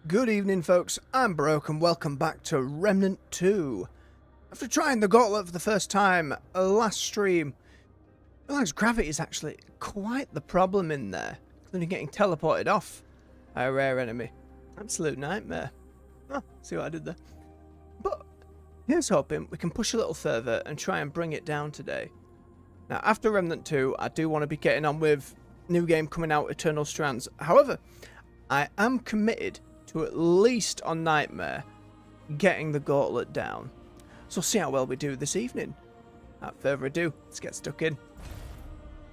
Good evening, folks. I'm Broke, and welcome back to Remnant 2. After trying the Gauntlet for the first time last stream, I realised gravity is actually quite the problem in there, including getting teleported off by a rare enemy. Absolute nightmare. Oh, see what I did there? But here's hoping we can push a little further and try and bring it down today. Now, after Remnant 2, I do want to be getting on with new game coming out, Eternal Strands. However, I am committed to at least on Nightmare getting the Gauntlet down. So see how well we do this evening. Without further ado, let's get stuck in.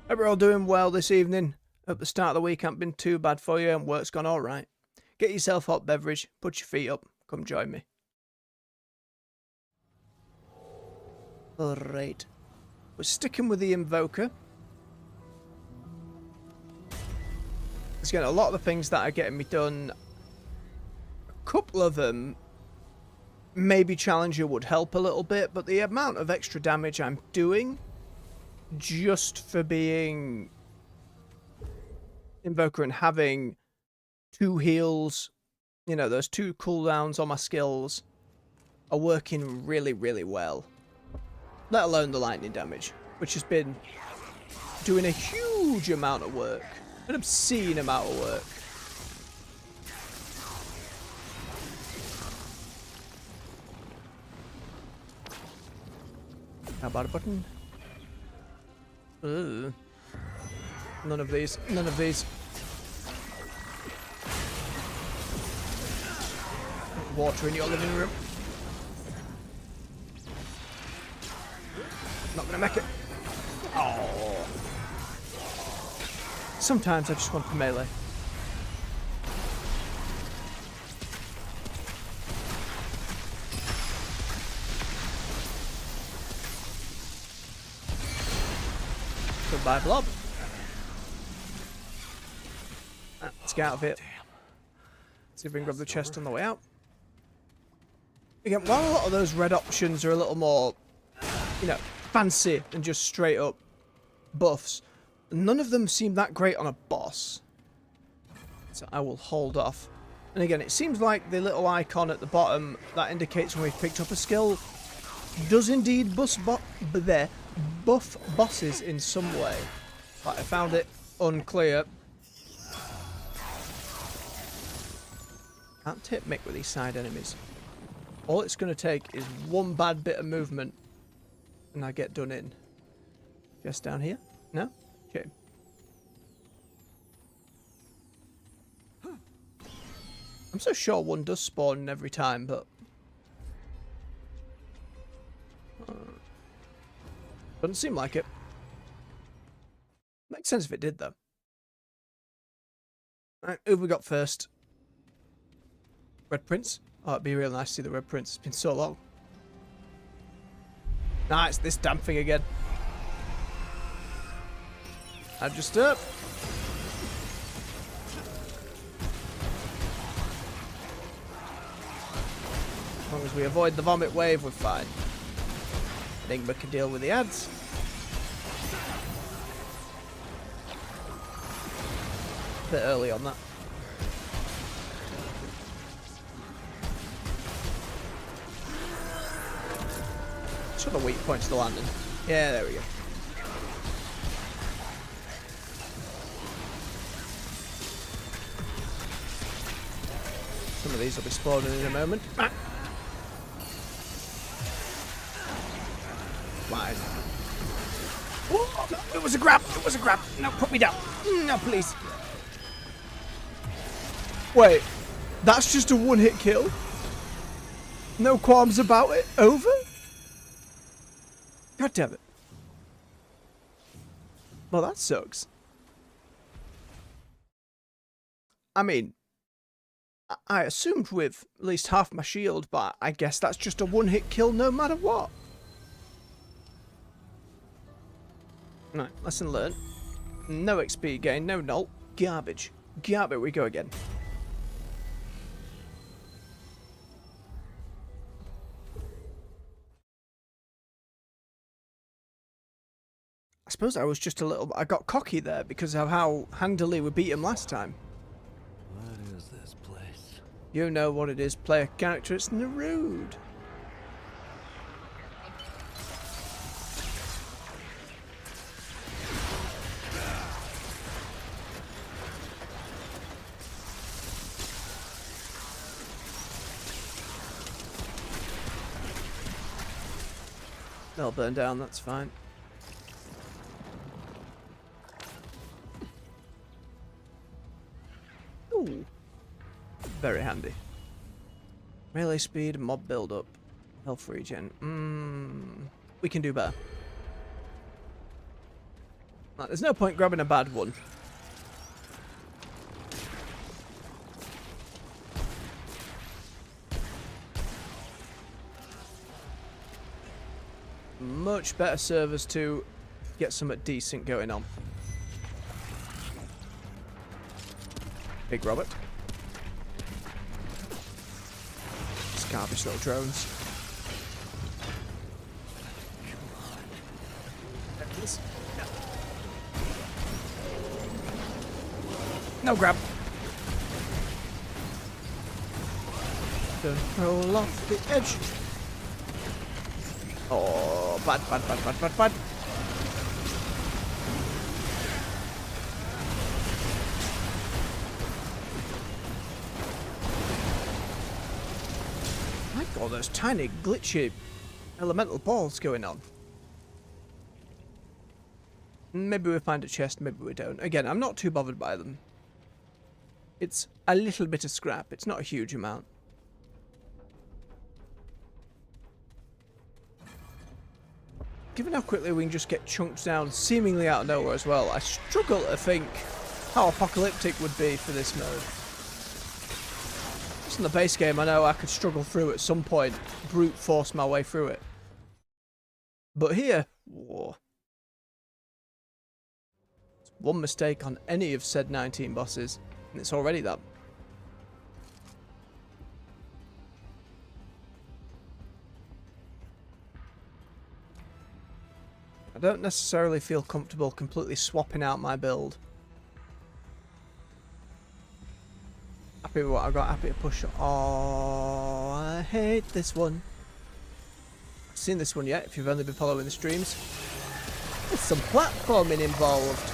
Hope you're all doing well this evening. Hope the start of the week hasn't been too bad for you and work's gone alright. Get yourself a hot beverage, put your feet up, come join me. Alright. We're sticking with the Invoker. It's getting a lot of the things that are getting me done. A couple of them, maybe Challenger would help a little bit, but the amount of extra damage I'm doing just for being Invoker and having two heals, you know, those two cooldowns on my skills are working really, really well. Let alone the lightning damage, which has been doing a huge amount of work. An obscene amount of work. How about a button? Ugh. None of these. None of these. Water in your living room. Not gonna make it. Oh. Sometimes I just want to melee. Goodbye, blob. Let's get out of it. See if we can grab the chest on the way out. Again, while a lot of those red options are a little more, you know, fancy than just straight up buffs, none of them seem that great on a boss. So I will hold off. And again, it seems like the little icon at the bottom that indicates when we've picked up a skill does indeed buff bosses in some way. But I found it unclear. Can't tip Mick with these side enemies. All it's going to take is one bad bit of movement and I get done in. Just down here? No? Okay. I'm so sure one does spawn every time, but doesn't seem like it. Makes sense if it did, though. Alright, who have we got first? Red Prince? Oh, it'd be real nice to see the Red Prince. It's been so long. Nah, it's this damn thing again. Just up. As long as we avoid the vomit wave, we're fine. Enigma can deal with the ads. A bit early on that. Just got the weak points to landing. Yeah, there we go. Some of these will be spawning in a moment. Ah. Why? Oh, no, it was a grab! It was a grab! No, put me down! No, please! Wait, that's just a one-hit kill? No qualms about it? Over? God damn it. Well, that sucks. I mean, I assumed with at least half my shield, but I guess that's just a one-hit kill no matter what. Right, lesson learned. No XP gain, no null. Garbage. Garbage, we go again. I suppose I was just a little... I got cocky there because of how handily we beat him last time. What is this place? You know what it is, play a character, it's rude. They'll burn down, that's fine. Ooh. Very handy. Melee speed, mob build up, health regen. We can do better. Right, there's no point grabbing a bad one. Much better servers to get something decent going on. Big Robert. These garbage little drones. No grab. Don't roll off the edge. Oh, bad. My God, there's tiny glitchy elemental balls going on. Maybe we find a chest, maybe we don't. Again, I'm not too bothered by them. It's a little bit of scrap. It's not a huge amount. Given how quickly we can just get chunked down seemingly out of nowhere as well, I struggle to think how apocalyptic would be for this mode. Just in the base game, I know I could struggle through at some point, brute force my way through it. But here, whoa. One mistake on any of said 19 bosses, and it's already that. I don't necessarily feel comfortable completely swapping out my build. Happy with what I've got, happy to push. Oh, I hate this one. I've seen this one yet, if you've only been following the streams. There's some platforming involved.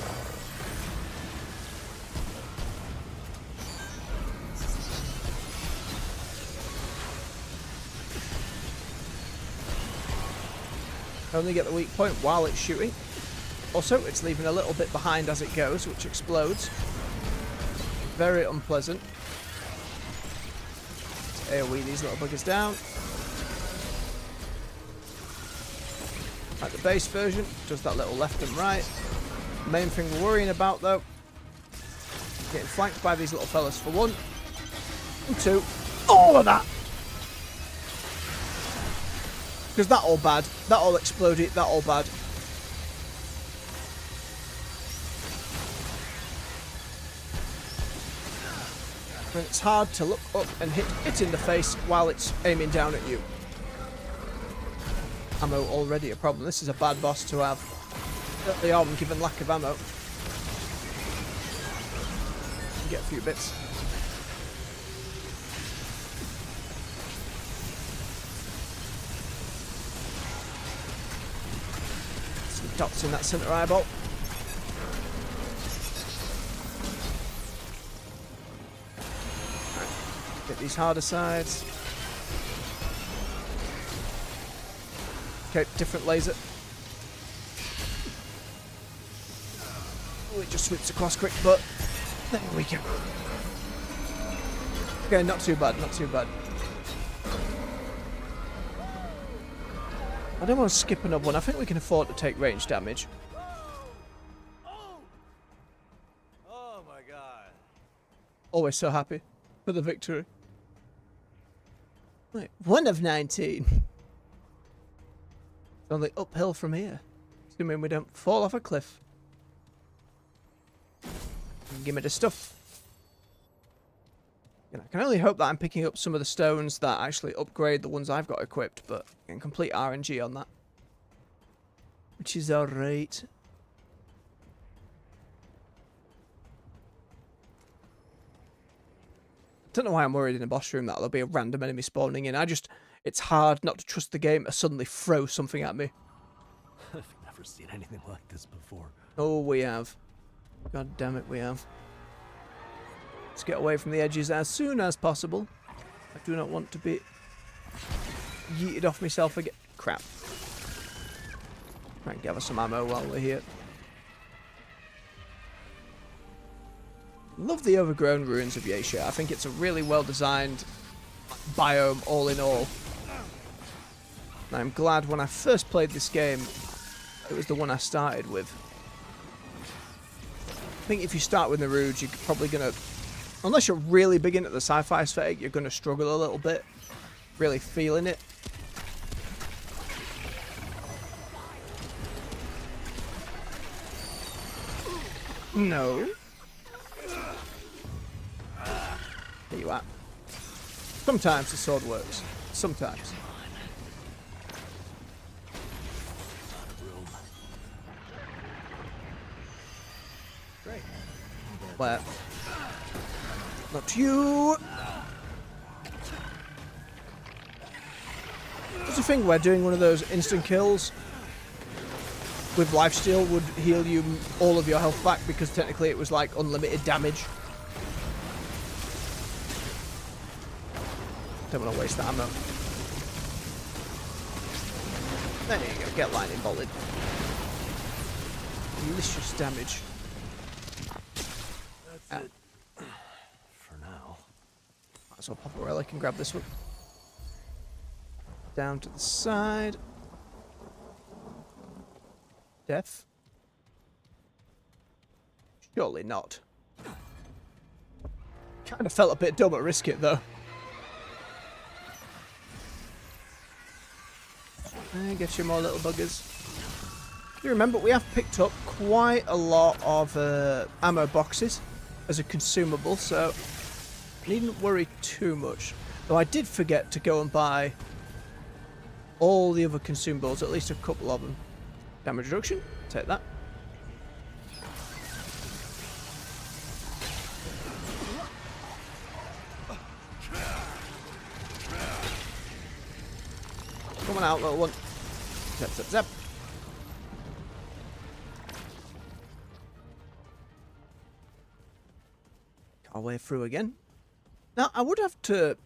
Only get the weak point while it's shooting. Also, it's leaving a little bit behind as it goes, which explodes. Very unpleasant. Let's AoE these little buggers down. Like the base version, does that little left and right. Main thing we're worrying about though, getting flanked by these little fellas for one. And two, all of that! Because that all bad, that all exploded, that all bad. And it's hard to look up and hit it in the face while it's aiming down at you. Ammo already a problem. This is a bad boss to have. Certainly on, given lack of ammo. Get a few bits. Dots in that centre eyeball. Right. Get these harder sides. Okay, different laser. Oh, it just sweeps across quick, but there we go. Okay, not too bad, not too bad. I don't want to skip another one. I think we can afford to take range damage. Oh my God. Always so happy for the victory. Right, 1 of 19. It's only uphill from here. Assuming we don't fall off a cliff. Give me the stuff. You know, I can only hope that I'm picking up some of the stones that actually upgrade the ones I've got equipped, but I can complete RNG on that. Which is alright. don't know why I'm worried in a boss room that there'll be a random enemy spawning in. It's hard not to trust the game to suddenly throw something at me. I've never seen anything like this before. Oh, we have. God damn it, we have. Let's get away from the edges as soon as possible. I do not want to be yeeted off myself again. Crap. Try and gather some ammo while we're here. Love the overgrown ruins of Yaesha. I think it's a really well designed biome all in all. And I'm glad when I first played this game, it was the one I started with. I think if you start with Naruj, you're probably going to, unless you're really big into the sci-fi aesthetic, you're going to struggle a little bit. Really feeling it. No. There you are. Sometimes the sword works. Sometimes. Great. Where? Not you! There's a thing where doing one of those instant kills with lifesteal would heal you all of your health back because technically it was like unlimited damage. Don't want to waste that ammo. There you go, get lightning bolted. Delicious damage. That's it. For now. Might as well pop a relic and grab this one. Down to the side. Death? Surely not. Kind of felt a bit dumb at risk it though. Get you more little buggers. You remember we have picked up quite a lot of ammo boxes as a consumable, so needn't worry too much. Though I did forget to go and buy all the other consumables, at least a couple of them. Damage reduction, take that. Come on out, little one. Zap, zap, zap. Our way through again. Now, I would have to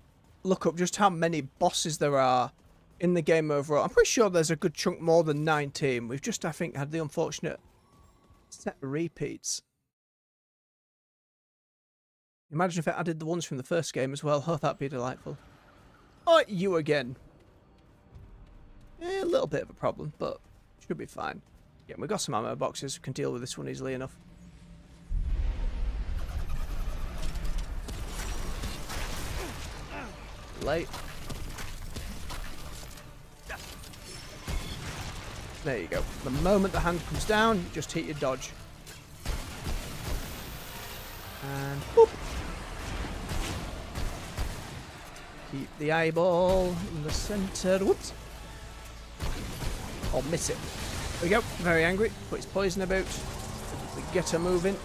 look up just how many bosses there are in the game overall. I'm pretty sure there's a good chunk more than 19. We've just, I think, had the unfortunate set of repeats. Imagine if it added the ones from the first game as well. Oh, that'd be delightful. Oh, you again. A little bit of a problem, but should be fine. Yeah, we've got some ammo boxes. We can deal with this one easily enough. Late. There you go. The moment the hand comes down, you just hit your dodge. And boop. Keep the eyeball in the center. Whoops. I'll miss it. There we go. Very angry. Put his poison about. We get her moving.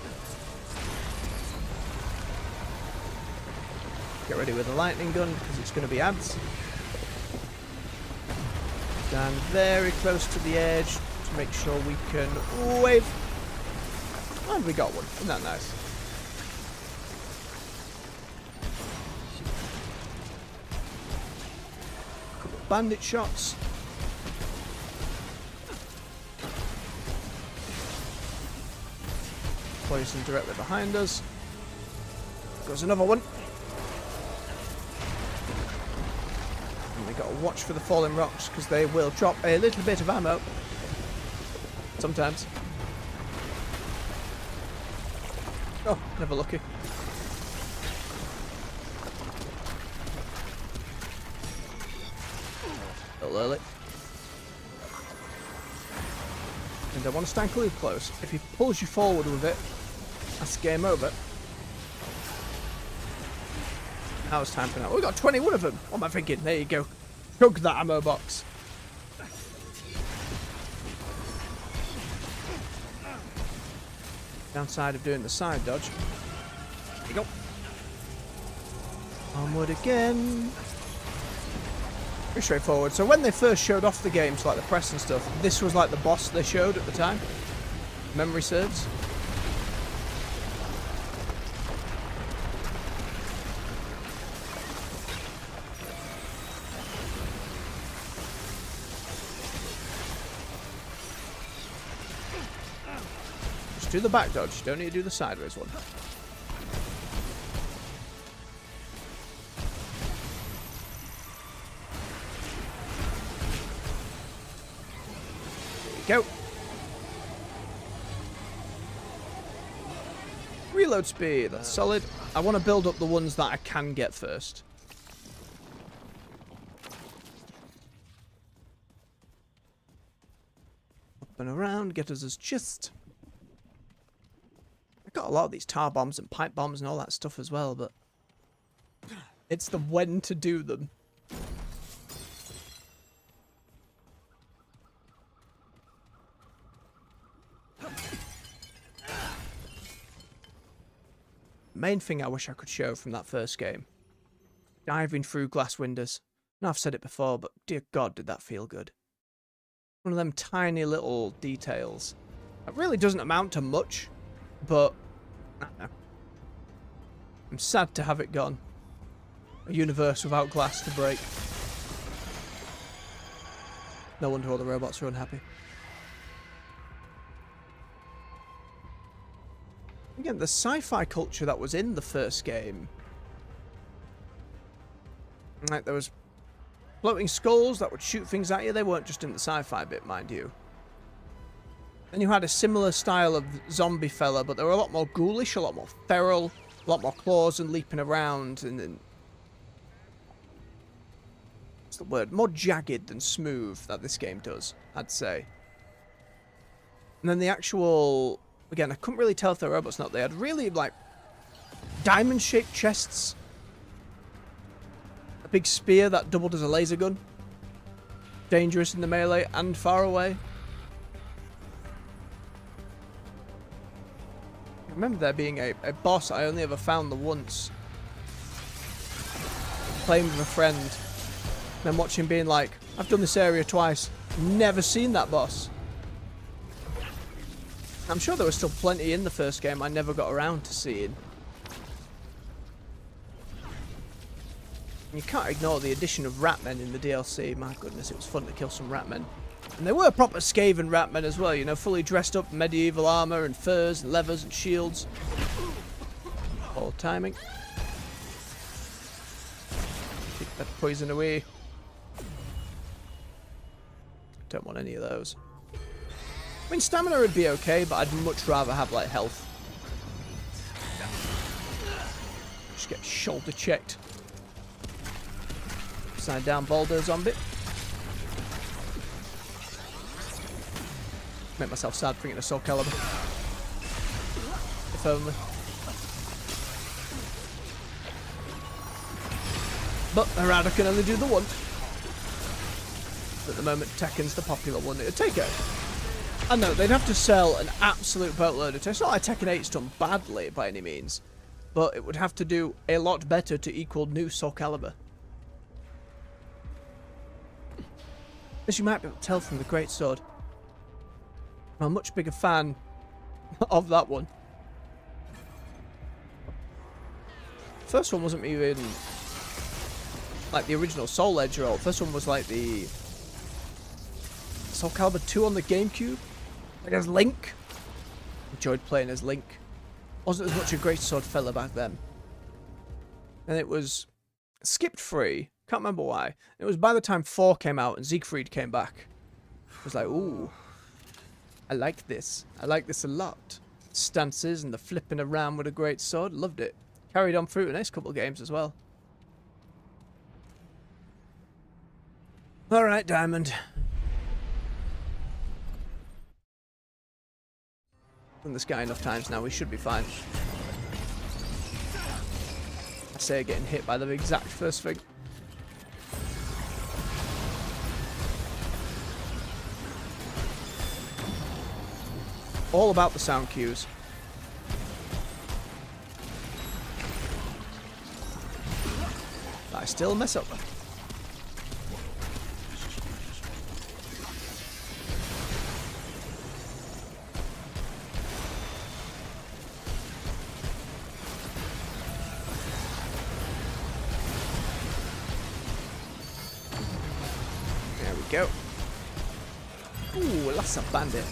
Get ready with the lightning gun because it's going to be ads. Stand very close to the edge to make sure we can wave. And we got one. Isn't that nice? Couple of bandit shots. Poison directly behind us. Goes another one. And we got to watch for the falling rocks because they will drop a little bit of ammo. Sometimes. Oh, never lucky. A little early. And I want to stand close. If he pulls you forward with it, that's game over. Now it's time for now. We got 21 of them. What am I thinking? There you go. Chug that ammo box. Downside of doing the side dodge. There you go. Onward again. Pretty straightforward. So when they first showed off the games, like the press and stuff, this was like the boss they showed at the time. Memory serves. Just do the back dodge. You don't need to do the sideways one. Go. Reload speed, that's solid. I want to build up the ones that I can get first. Up and around, get us as chest. I got a lot of these tar bombs and pipe bombs and all that stuff as well, but it's the when to do them. Main thing I wish I could show from that first game. Diving through glass windows. Now I've said it before, but dear God, did that feel good. One of them tiny little details. It really doesn't amount to much, but I don't know. I'm sad to have it gone. A universe without glass to break. No wonder all the robots are unhappy. Again, the sci-fi culture that was in the first game. Like, there was floating skulls that would shoot things at you. They weren't just in the sci-fi bit, mind you. Then you had a similar style of zombie fella, but they were a lot more ghoulish, a lot more feral, a lot more claws and leaping around, and then... what's the word? More jagged than smooth that this game does, I'd say. And then the actual... again, I couldn't really tell if they're robots or not. They had really, like, diamond-shaped chests. A big spear that doubled as a laser gun. Dangerous in the melee and far away. I remember there being a boss I only ever found the once. Playing with a friend. And then watching being like, I've done this area twice. Never seen that boss. I'm sure there was still plenty in the first game I never got around to seeing. You can't ignore the addition of Ratmen in the DLC. My goodness, it was fun to kill some Ratmen. And they were proper Skaven Ratmen as well, you know, fully dressed up in medieval armour and furs and leathers and shields. All timing. Keep that poison away. Don't want any of those. I mean, stamina would be okay, but I'd much rather have, like, health. Just get shoulder checked. Upside down boulder zombie. Make myself sad thinking of Soul Calibur. If only. But Harada can only do the one. At the moment, Tekken's the popular one. It'd take it. I know, they'd have to sell an absolute boatload of It's not like Tekken 8's done badly by any means, but it would have to do a lot better to equal new Soul Calibur. As you might be able to tell from the Greatsword, I'm a much bigger fan of that one. First one wasn't even like the original Soul Edge roll. First one was like the Soul Calibur 2 on the GameCube. Like as Link. Enjoyed playing as Link. Wasn't as much a Greatsword fella back then. And it was skipped free. Can't remember why. It was by the time 4 came out and Siegfried came back. I was like, ooh. I like this. I like this a lot. Stances and the flipping around with a Greatsword. Loved it. Carried on through the next couple of games as well. Alright, Diamond. Done this guy enough times now, we should be fine. I say getting hit by the exact first thing. All about the sound cues. still mess up. There we go. Ooh, that's a bandit.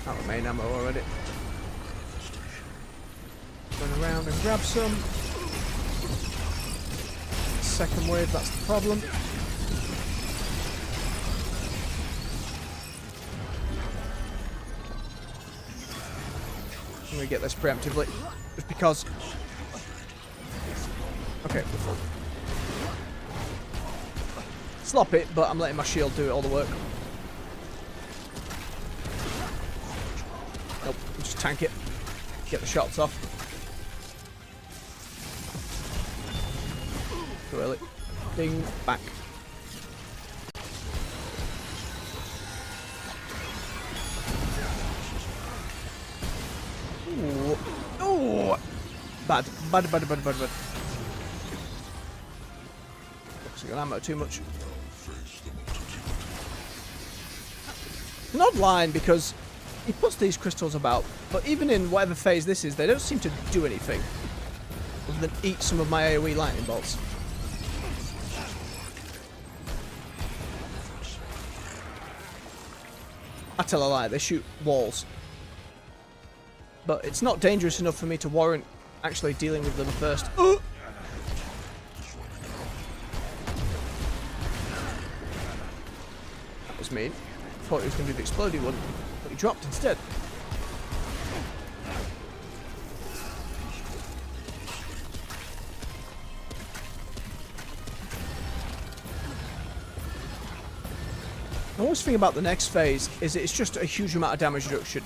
Out of main ammo already. Run around and grab some. Second wave, that's the problem. I'm gonna get this preemptively, just because. Okay. Slop it, but I'm letting my shield do all the work. Nope, just tank it. Get the shots off. Too early. Ding, back. Ooh. Ooh. Bad. Bad, bad, bad, bad, bad. Looks like I got ammo too much. It's an odd line because he puts these crystals about, but even in whatever phase this is, they don't seem to do anything other than eat some of my AoE lightning bolts. I tell a lie, they shoot walls. But it's not dangerous enough for me to warrant actually dealing with them first. That was mean. Thought he was going to do the explodey one, but he dropped instead. I always think about the next phase is it's just a huge amount of damage reduction.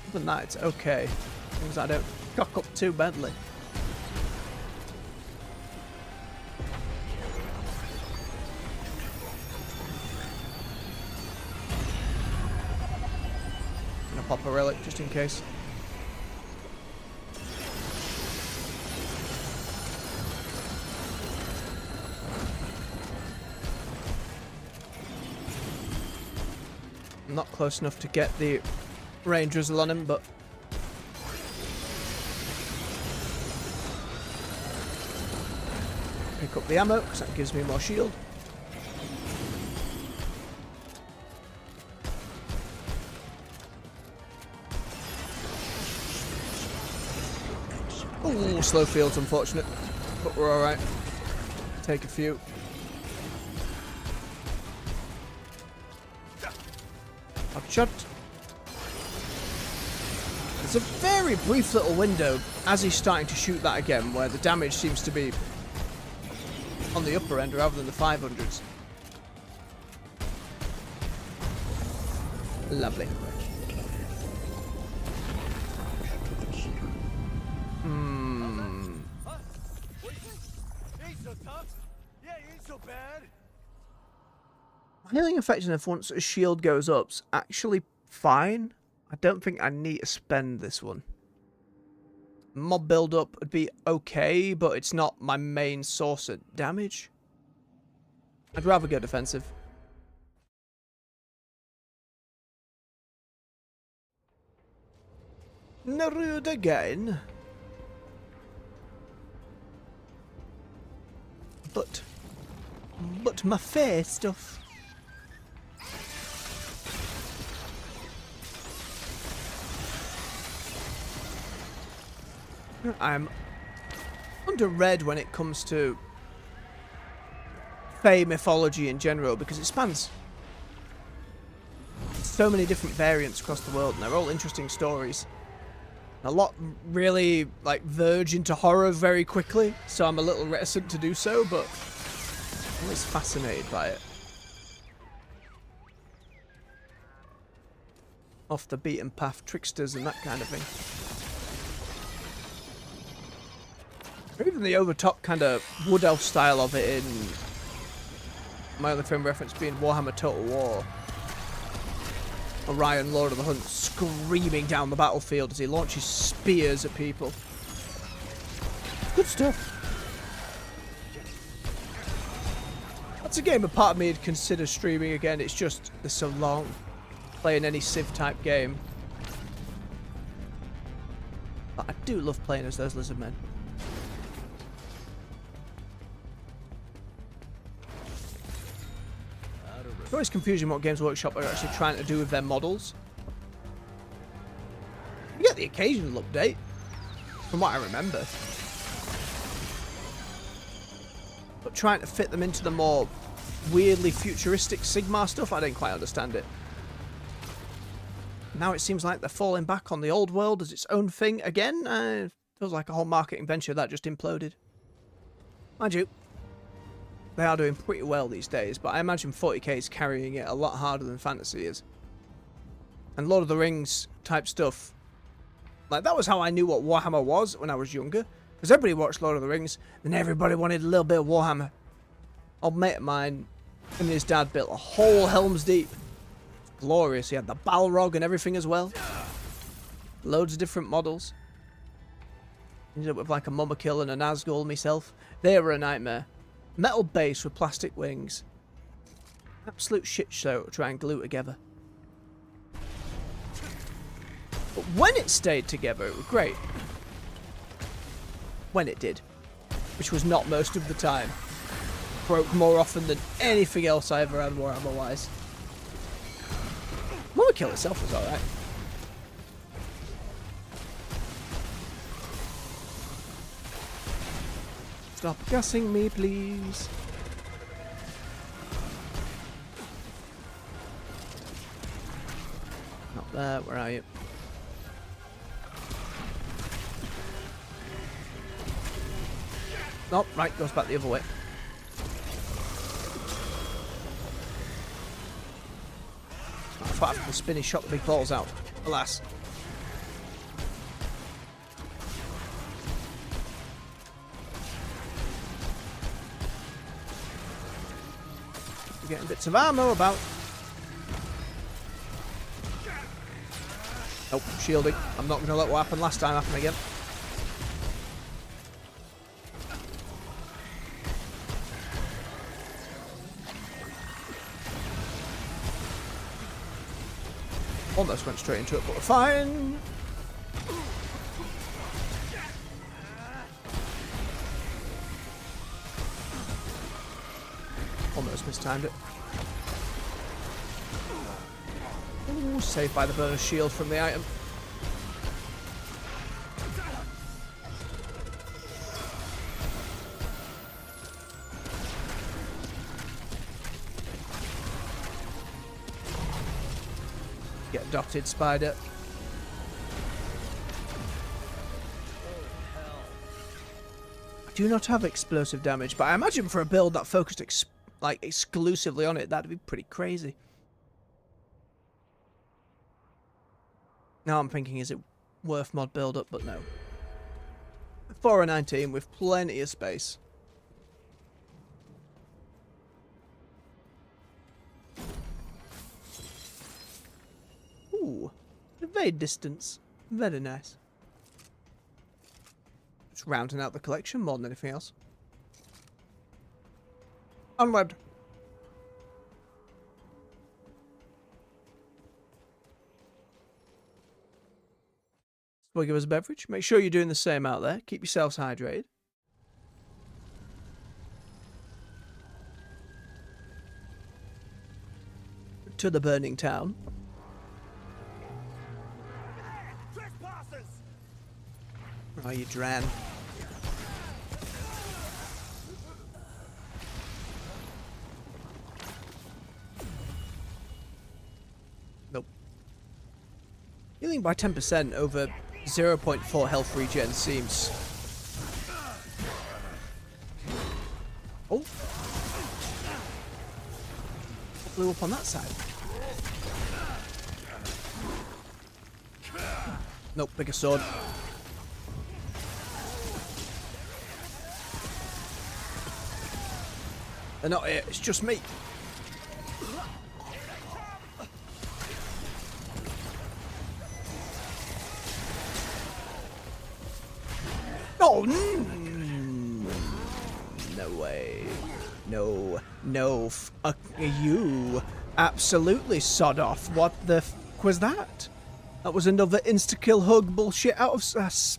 Other than that, it's okay. As long as I don't cock up too badly. I'm gonna pop a relic just in case. I'm not close enough to get the range drizzle on him, but pick up the ammo because that gives me more shield. Ooh, slow field's unfortunate, but we're alright. Take a few. Shot. There's a very brief little window as he's starting to shoot that again where the damage seems to be on the upper end rather than the 500s. Lovely. Healing effectiveness once a shield goes up's actually fine. I don't think I need to spend this one. Mob build up would be okay, but it's not my main source of damage. I'd rather go defensive. Nerude again. But my fair stuff. I'm under-read when it comes to Fae mythology in general because it spans so many different variants across the world and they're all interesting stories. A lot really like verge into horror very quickly, so I'm a little reticent to do so, but I'm always fascinated by it. Off the beaten path tricksters and that kind of thing. Or even the over-top kind of wood elf style of it in my only frame reference being Warhammer Total War. Orion, Lord of the Hunt, screaming down the battlefield as he launches spears at people. Good stuff. That's a game a part of me would consider streaming again. It's just, they're so long. Playing any Civ type game. But I do love playing as those lizard men. It's always confusing what Games Workshop are actually trying to do with their models. You get the occasional update, from what I remember. But trying to fit them into the more weirdly futuristic Sigmar stuff, I didn't quite understand it. Now it seems like they're falling back on the old world as its own thing again. It feels like a whole marketing venture that just imploded. Mind you, they are doing pretty well these days, but I imagine 40k is carrying it a lot harder than fantasy is. And Lord of the Rings type stuff, like that was how I knew what Warhammer was when I was younger. Because everybody watched Lord of the Rings, and everybody wanted a little bit of Warhammer. Old mate of mine and his dad built a whole Helm's Deep. Glorious. He had the Balrog and everything as well. Loads of different models. Ended up with like a Mummakill and a Nazgul myself. They were a nightmare. Metal base with plastic wings. Absolute shit show to try and glue together. But when it stayed together, it was great. When it did. Which was not most of the time. Broke more often than anything else I ever had Warhammer-wise. Mummakill itself was alright. Stop gassing me, please. Not there, where are you? Nope, right, goes back the other way. I thought after the spin he shot the big balls out. Alas. We're getting bits of ammo about. Nope, shielding. I'm not going to let what happened last time happen again. Almost went straight into it, but we're fine. Almost mistimed it. Ooh, saved by the burner shield from the item. Get dotted, spider. I do not have explosive damage, but I imagine for a build that focused exclusively on it, that'd be pretty crazy. Now I'm thinking, is it worth mod build up? But no. 4 and 19 with plenty of space. Ooh, evade distance. Very nice. Just rounding out the collection more than anything else. Onward. Will give us a beverage. Make sure you're doing the same out there. Keep yourselves hydrated. To the burning town. Oh, you dran. Nope. Healing by 10% over 0.4 health regen seems... Oh! What blew up on that side? Nope, bigger sword. They're not here, it's just me. No way. No. No. You. Absolutely sod off. What the f was that? That was another insta-kill hug bullshit out of us.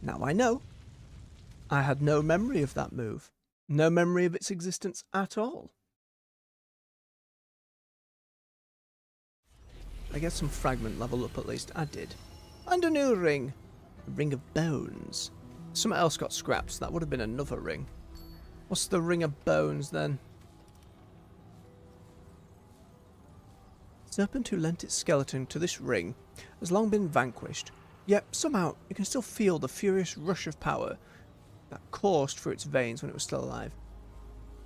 Now I know. I had no memory of that move. No memory of its existence at all. I get some fragment level up at least. I did. And a new ring. A ring of bones. Something else got scrapped, so that would have been another ring. What's the ring of bones then? Serpent who lent its skeleton to this ring has long been vanquished. Yet somehow you can still feel the furious rush of power that coursed through its veins when it was still alive.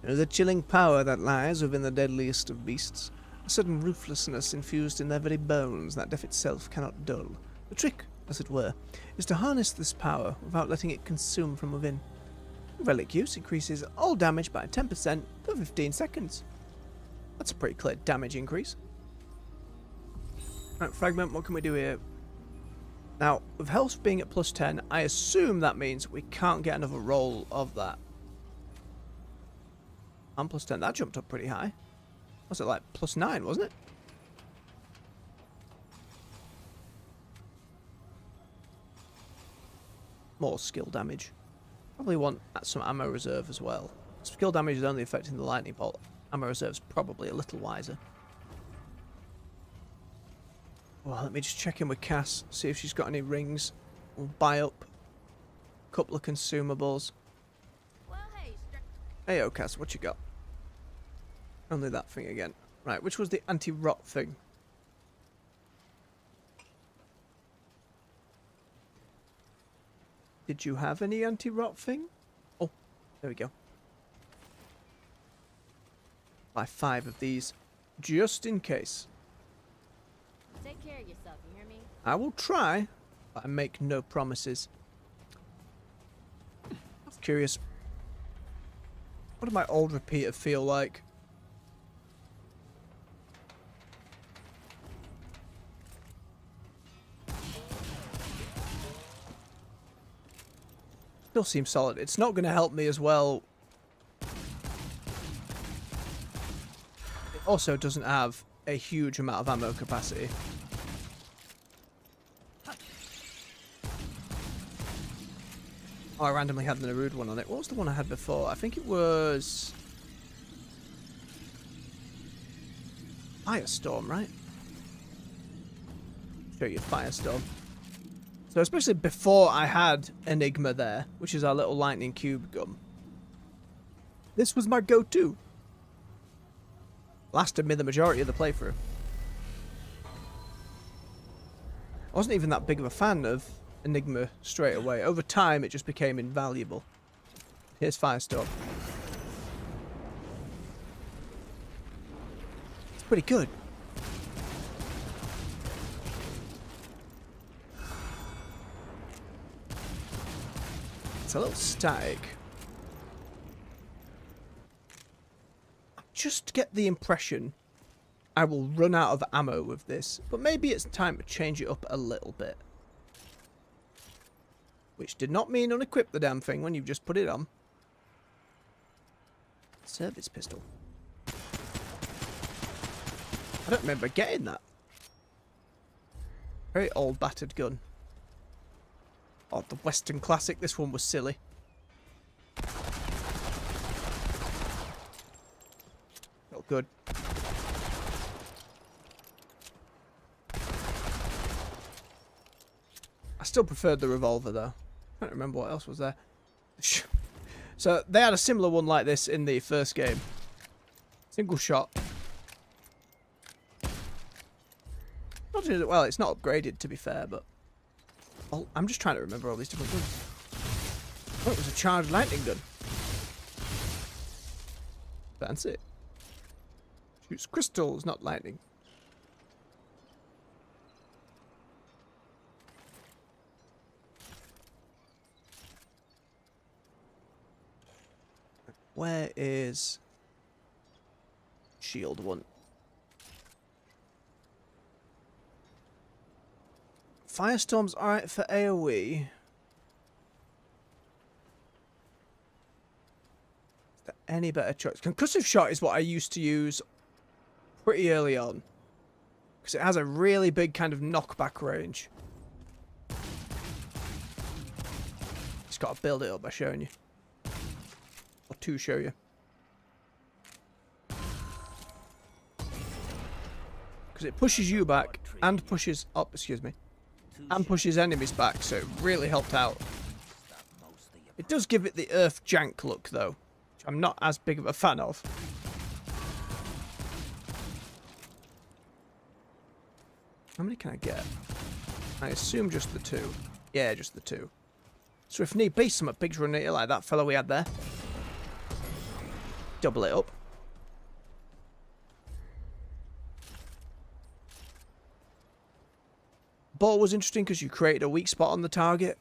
There is a chilling power that lies within the deadliest of beasts. A sudden ruthlessness infused in their very bones that death itself cannot dull. The trick, as it were, is to harness this power without letting it consume from within. Relic use increases all damage by 10% for 15 seconds. That's a pretty clear damage increase. Right, fragment, what can we do here? Now, with health being at plus 10, I assume that means we can't get another roll of that. And plus 10, that jumped up pretty high. Was it like plus 9, wasn't it? More skill damage. Probably want some ammo reserve as well. Skill damage is only affecting the lightning bolt. Ammo reserve's probably a little wiser. Well, let me just check in with Cass, see if she's got any rings. We'll buy up a couple of consumables. Well, Hey, Cass, what you got? Only that thing again. Right, which was the anti-rot thing? Did you have any anti-rot thing? Oh, there we go. Buy 5 of these, just in case. take care of yourself, you hear me? I will try, but I make no promises. I'm curious. What did my old repeater feel like? Still seems solid. It's not going to help me as well. It also doesn't have a huge amount of ammo capacity. Oh, I randomly had the Naruto one on it. What was the one I had before? I think it was Firestorm, right? Show you Firestorm. So especially before I had Enigma there, which is our little lightning cube gun. This was my go-to. Lasted me the majority of the playthrough. I wasn't even that big of a fan of Enigma straight away. Over time, it just became invaluable. Here's Firestorm. It's pretty good. It's a little static. I just get the impression I will run out of ammo with this, but maybe it's time to change it up a little bit. Which did not mean unequip the damn thing when you've just put it on. Service pistol. I don't remember getting that. Very old battered gun. Oh, the Western classic. This one was silly. Felt good. I still preferred the revolver though. I don't remember what else was there. So they had a similar one like this in the first game. Single shot. Not really, well, it's not upgraded to be fair, but I'm just trying to remember all these different guns. Oh, it was a charged lightning gun. Fancy. Shoots crystals, not lightning. Where is shield one? Firestorm's alright for AoE. Is there any better choice? Concussive Shot is what I used to use pretty early on. Because it has a really big kind of knockback range. Just got to build it up by showing you. Or to show you. Because it pushes you back and pushes... Oh, excuse me. And pushes enemies back, so it really helped out. It does give it the Earth jank look, though. Which I'm not as big of a fan of. How many can I get? I assume just the 2. Yeah, just the 2. So if need be, some pigs running it like that fellow we had there. Double it up. Ball was interesting because you created a weak spot on the target.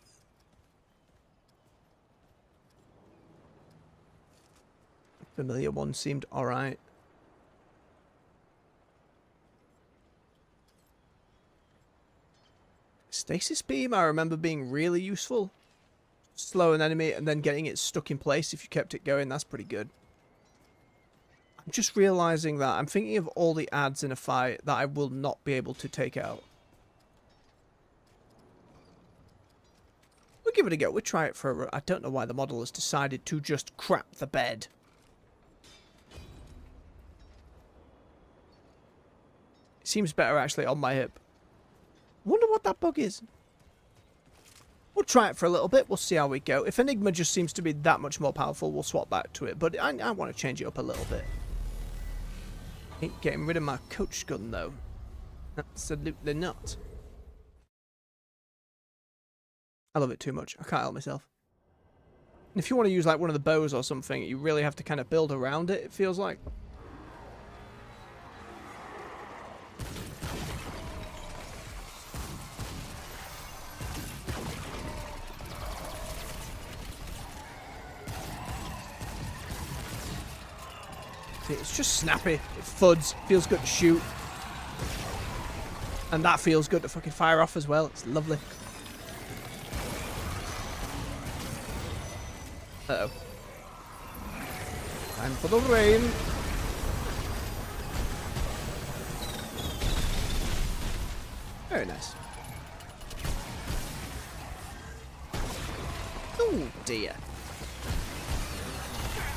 Familiar one seemed alright. Stasis beam I remember being really useful. Slow an enemy and then getting it stuck in place if you kept it going, that's pretty good. I'm just realising that I'm thinking of all the adds in a fight that I will not be able to take out. We'll give it a go. We'll try it for a... I don't know why the model has decided to just crap the bed. It seems better actually on my hip. Wonder what that bug is. We'll try it for a little bit. We'll see how we go. If Enigma just seems to be that much more powerful, we'll swap back to it. But I want to change it up a little bit. Ain't getting rid of my coach gun, though. Absolutely not. I love it too much. I can't help myself. And if you want to use like one of the bows or something, you really have to kind of build around it, it feels like. See, it's just snappy. It fuds. Feels good to shoot. And that feels good to fucking fire off as well. It's lovely. Uh-oh. Time for the rain. Very nice. Oh dear.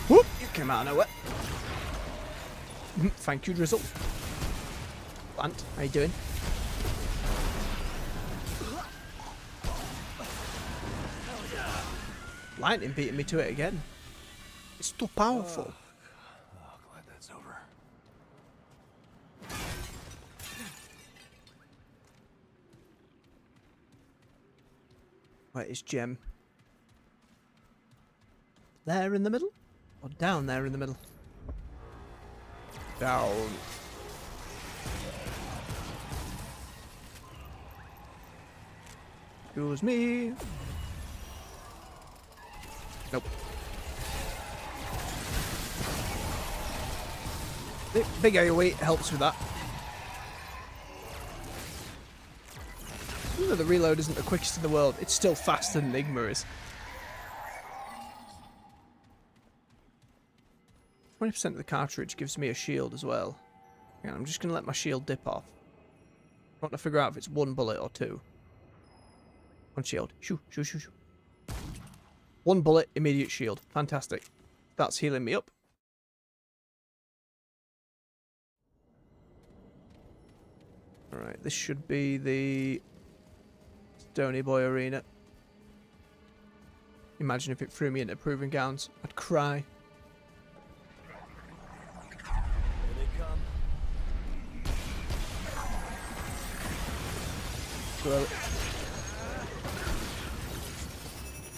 Whoop! You came out of nowhere. Thank you, Drizzle. Plant, how you doing? Lightning beating me to it again. It's still powerful. Oh, glad that's over. Where is Gem? There in the middle? Or down there in the middle? Down. Excuse me. Nope. The big AoE helps with that. Even though the reload isn't the quickest in the world, it's still faster than Enigma is. 20% of the cartridge gives me a shield as well. And I'm just going to let my shield dip off. I want to figure out if it's 1 bullet or 2. 1 shield. Shoo, shoo, shoo, shoo. 1 bullet, immediate shield. Fantastic. That's healing me up. Alright, this should be the Stony Boy Arena. Imagine if it threw me into proving grounds. I'd cry. Here they come. Throw it.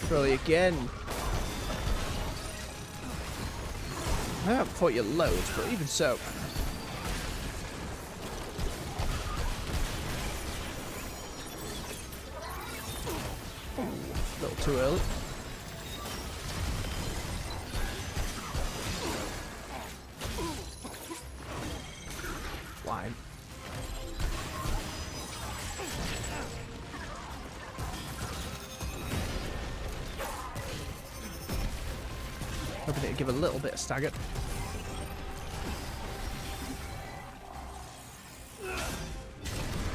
Throw it again. I haven't fought you loads, but even so. Ooh, a little too early. Wine. to give a little bit of stagger.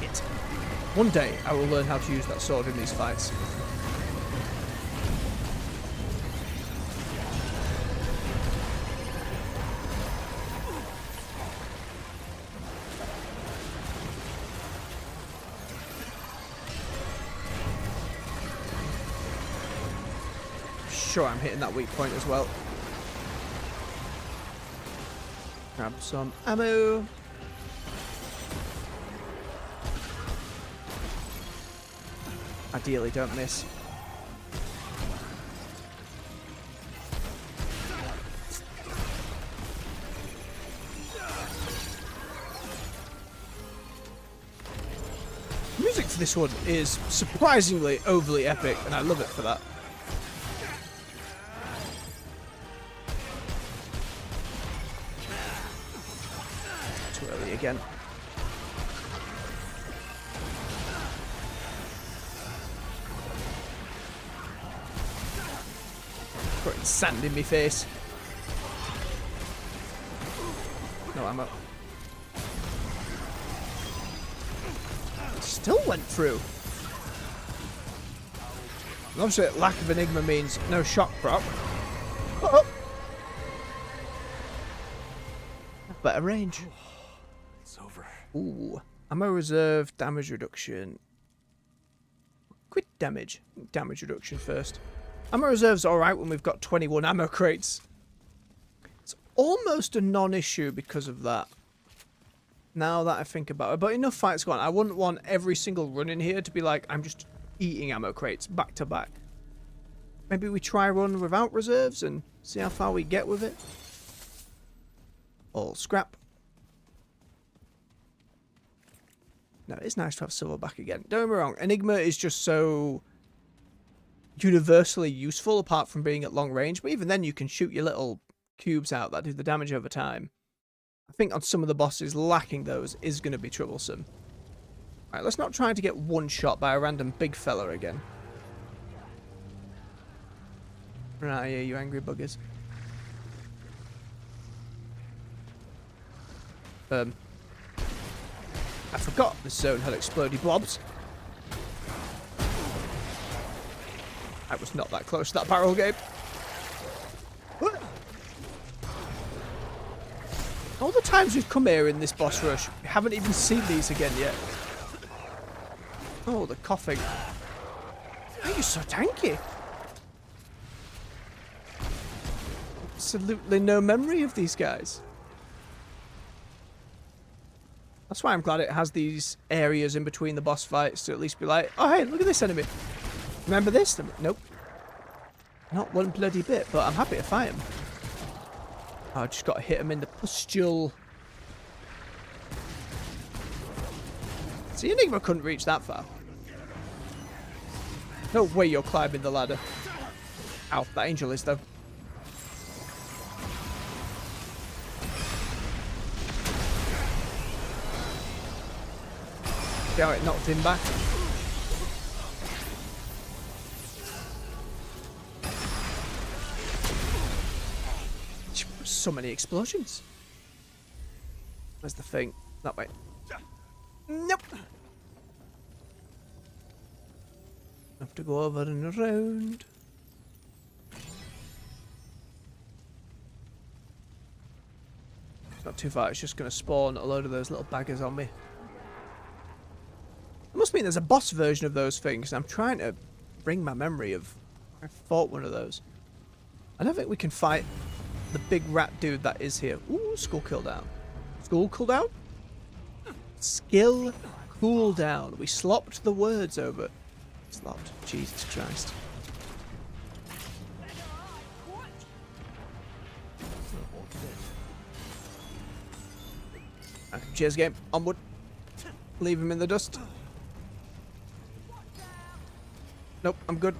It. One day I will learn how to use that sword in these fights. Sure, I'm hitting that weak point as well. Grab some ammo. Ideally, don't miss. Music for this one is surprisingly overly epic, and I love it for that. Too early again. Putting sand in my face. No ammo. Still went through. And obviously, lack of enigma means no shock proc. Oh. Better range. It's over. Ooh. Ammo reserve, damage reduction. Quick damage. Damage reduction first. Ammo reserve's alright when we've got 21 ammo crates. It's almost a non-issue because of that. Now that I think about it. But enough fights gone. I wouldn't want every single run in here to be like, I'm just eating ammo crates back to back. Maybe we try a run without reserves and see how far we get with it. All scrap. No, it's nice to have silver back again. Don't get me wrong. Enigma is just so universally useful apart from being at long range. But even then you can shoot your little cubes out that do the damage over time. I think on some of the bosses, lacking those is going to be troublesome. Alright, let's not try to get one shot by a random big fella again. Right, yeah, you angry buggers. I forgot this zone had explodey blobs. I was not that close to that barrel game. What? All the times we've come here in this boss rush, we haven't even seen these again yet. Oh, the coughing. Why are you so tanky? Absolutely no memory of these guys. That's why I'm glad it has these areas in between the boss fights to at least be like, oh hey, look at this enemy. Remember this? Nope. Not one bloody bit, but I'm happy to fight him. Oh, I just got to hit him in the pustule. See, Enigma couldn't reach that far. No way you're climbing the ladder. Ow, that angel is though. See how it knocked him back? So many explosions. Where's the thing? That way. Nope. Have to go over and around. It's not too far. It's just going to spawn a load of those little baggers on me. It must mean there's a boss version of those things. I'm trying to bring my memory of I fought one of those. I don't think we can fight the big rat dude that is here. Ooh, skull cooldown. Skull cooldown? Skill cooldown. We slopped the words over. Slopped. Jesus Christ. Cheers, game. Onward. Leave him in the dust. Nope, I'm good.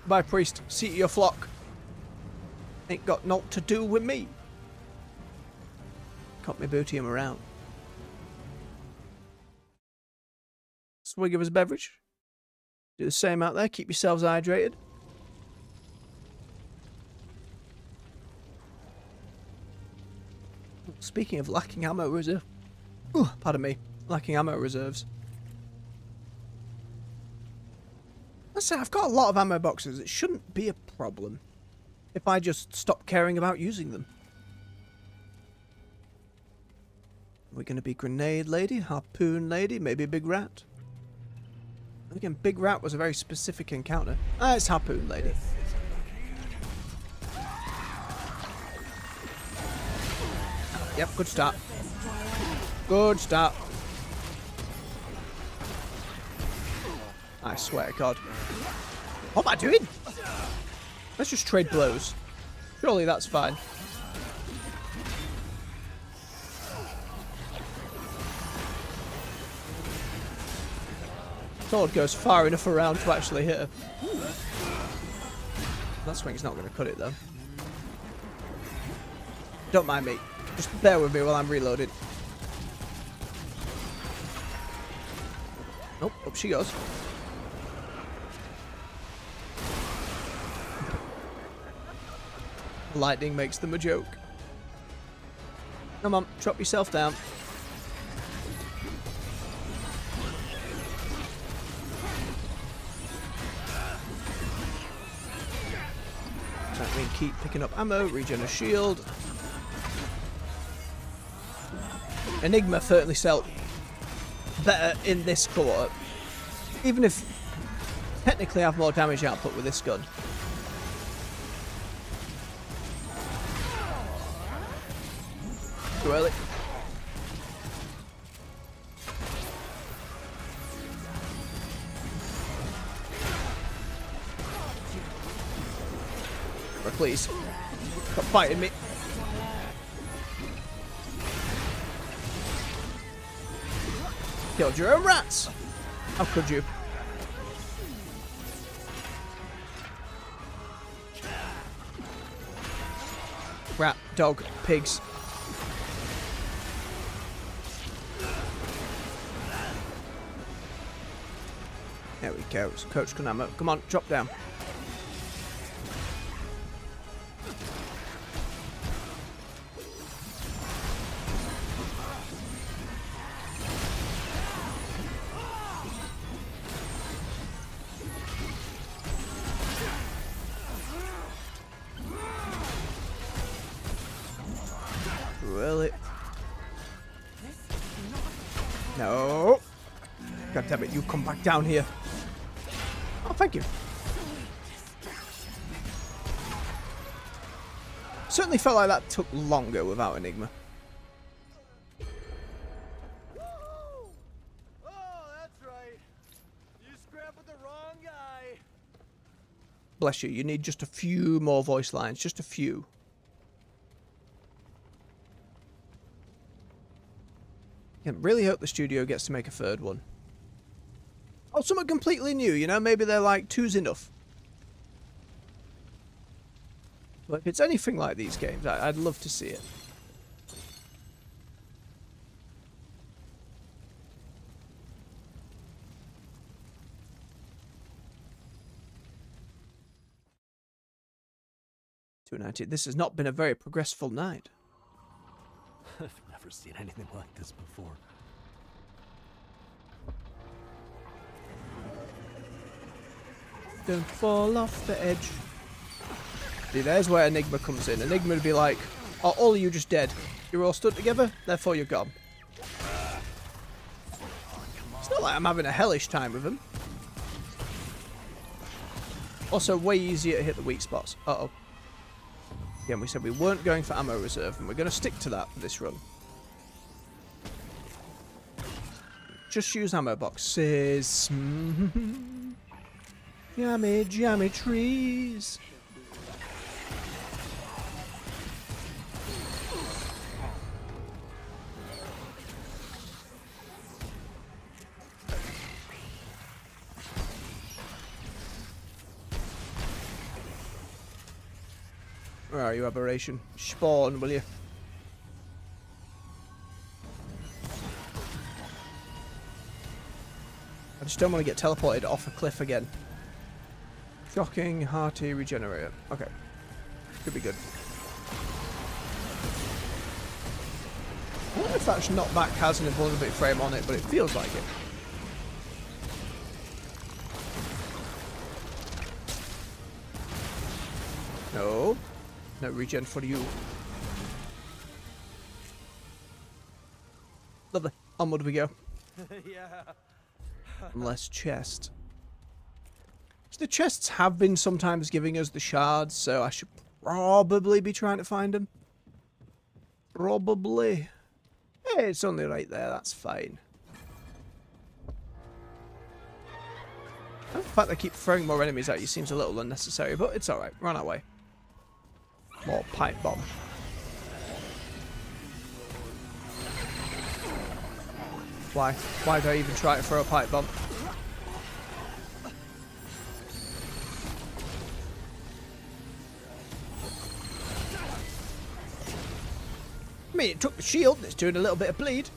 Bye, priest. See to your flock. Ain't got naught to do with me. Can't me booty him around. Swig of his beverage. Do the same out there. Keep yourselves hydrated. Speaking of lacking ammo reserve... Ooh, pardon me. Lacking ammo reserves. Let's say I've got a lot of ammo boxes. It shouldn't be a problem if I just stop caring about using them. We're going to be grenade lady, harpoon lady, maybe big rat. Again, big rat was a very specific encounter. Ah, it's harpoon lady. Yep, good start. Good start. I swear to God. What am I doing? Let's just trade blows. Surely that's fine. Sword goes far enough around to actually hit her. That swing's not going to cut it though. Don't mind me. Just bear with me while I'm reloading. Nope, up she goes. Lightning makes them a joke. Come on, drop yourself down. That means keep picking up ammo, regen a shield. Enigma certainly felt better in this co-op. Even if technically I have more damage output with this gun. Too early. Please. Stop fighting me. Killed your own rats! How could you? Rat, dog, pigs. There we go. It's Coach Konamo. Come on, drop down. Really? No. God damn it, you come back down here. Oh, thank you. Certainly felt like that took longer without Enigma. Oh, that's right. You scrapped with the wrong guy. Bless you, you need just a few more voice lines, just a few. I really hope the studio gets to make a third one. Oh, something completely new, you know? Maybe they're like, two's enough. But if it's anything like these games, I'd love to see it. $2.90. This has not been a very progressful night. I've never seen anything like this before. Don't fall off the edge. See, there's where Enigma comes in. Enigma would be like, oh, all of you just dead. You're all stood together, therefore you're gone. It's not like I'm having a hellish time with him. Also, way easier to hit the weak spots. Uh-oh. Again, we said we weren't going for ammo reserve, and we're going to stick to that for this run. Just use ammo boxes. Yummy, yummy trees. Where are you, aberration? Spawn, will you? I just don't want to get teleported off a cliff again. Shocking, hearty, regenerator. Okay. Could be good. I don't know if that knockback has an invulnerability frame on it, but it feels like it. No. No regen for you. Lovely. Onward we go. Yeah. Less chest. So the chests have been sometimes giving us the shards, so I should probably be trying to find them. Probably. Hey, it's only right there, that's fine. And the fact they keep throwing more enemies at you seems a little unnecessary, but it's alright. We're on our way. More pipe bomb. Why? Why do I even try to throw a pipe bomb? I mean, it took the shield and it's doing a little bit of bleed.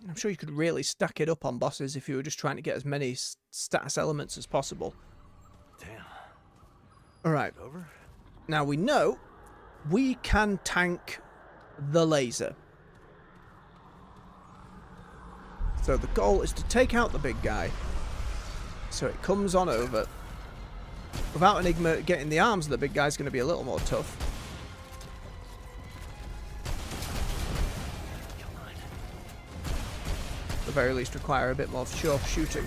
I'm sure you could really stack it up on bosses if you were just trying to get as many status elements as possible. Damn. Alright. Over? Now we know we can tank the laser. So the goal is to take out the big guy so it comes on over. Without Enigma getting the arms of the big guy is going to be a little more tough. At the very least require a bit more sharp shooting.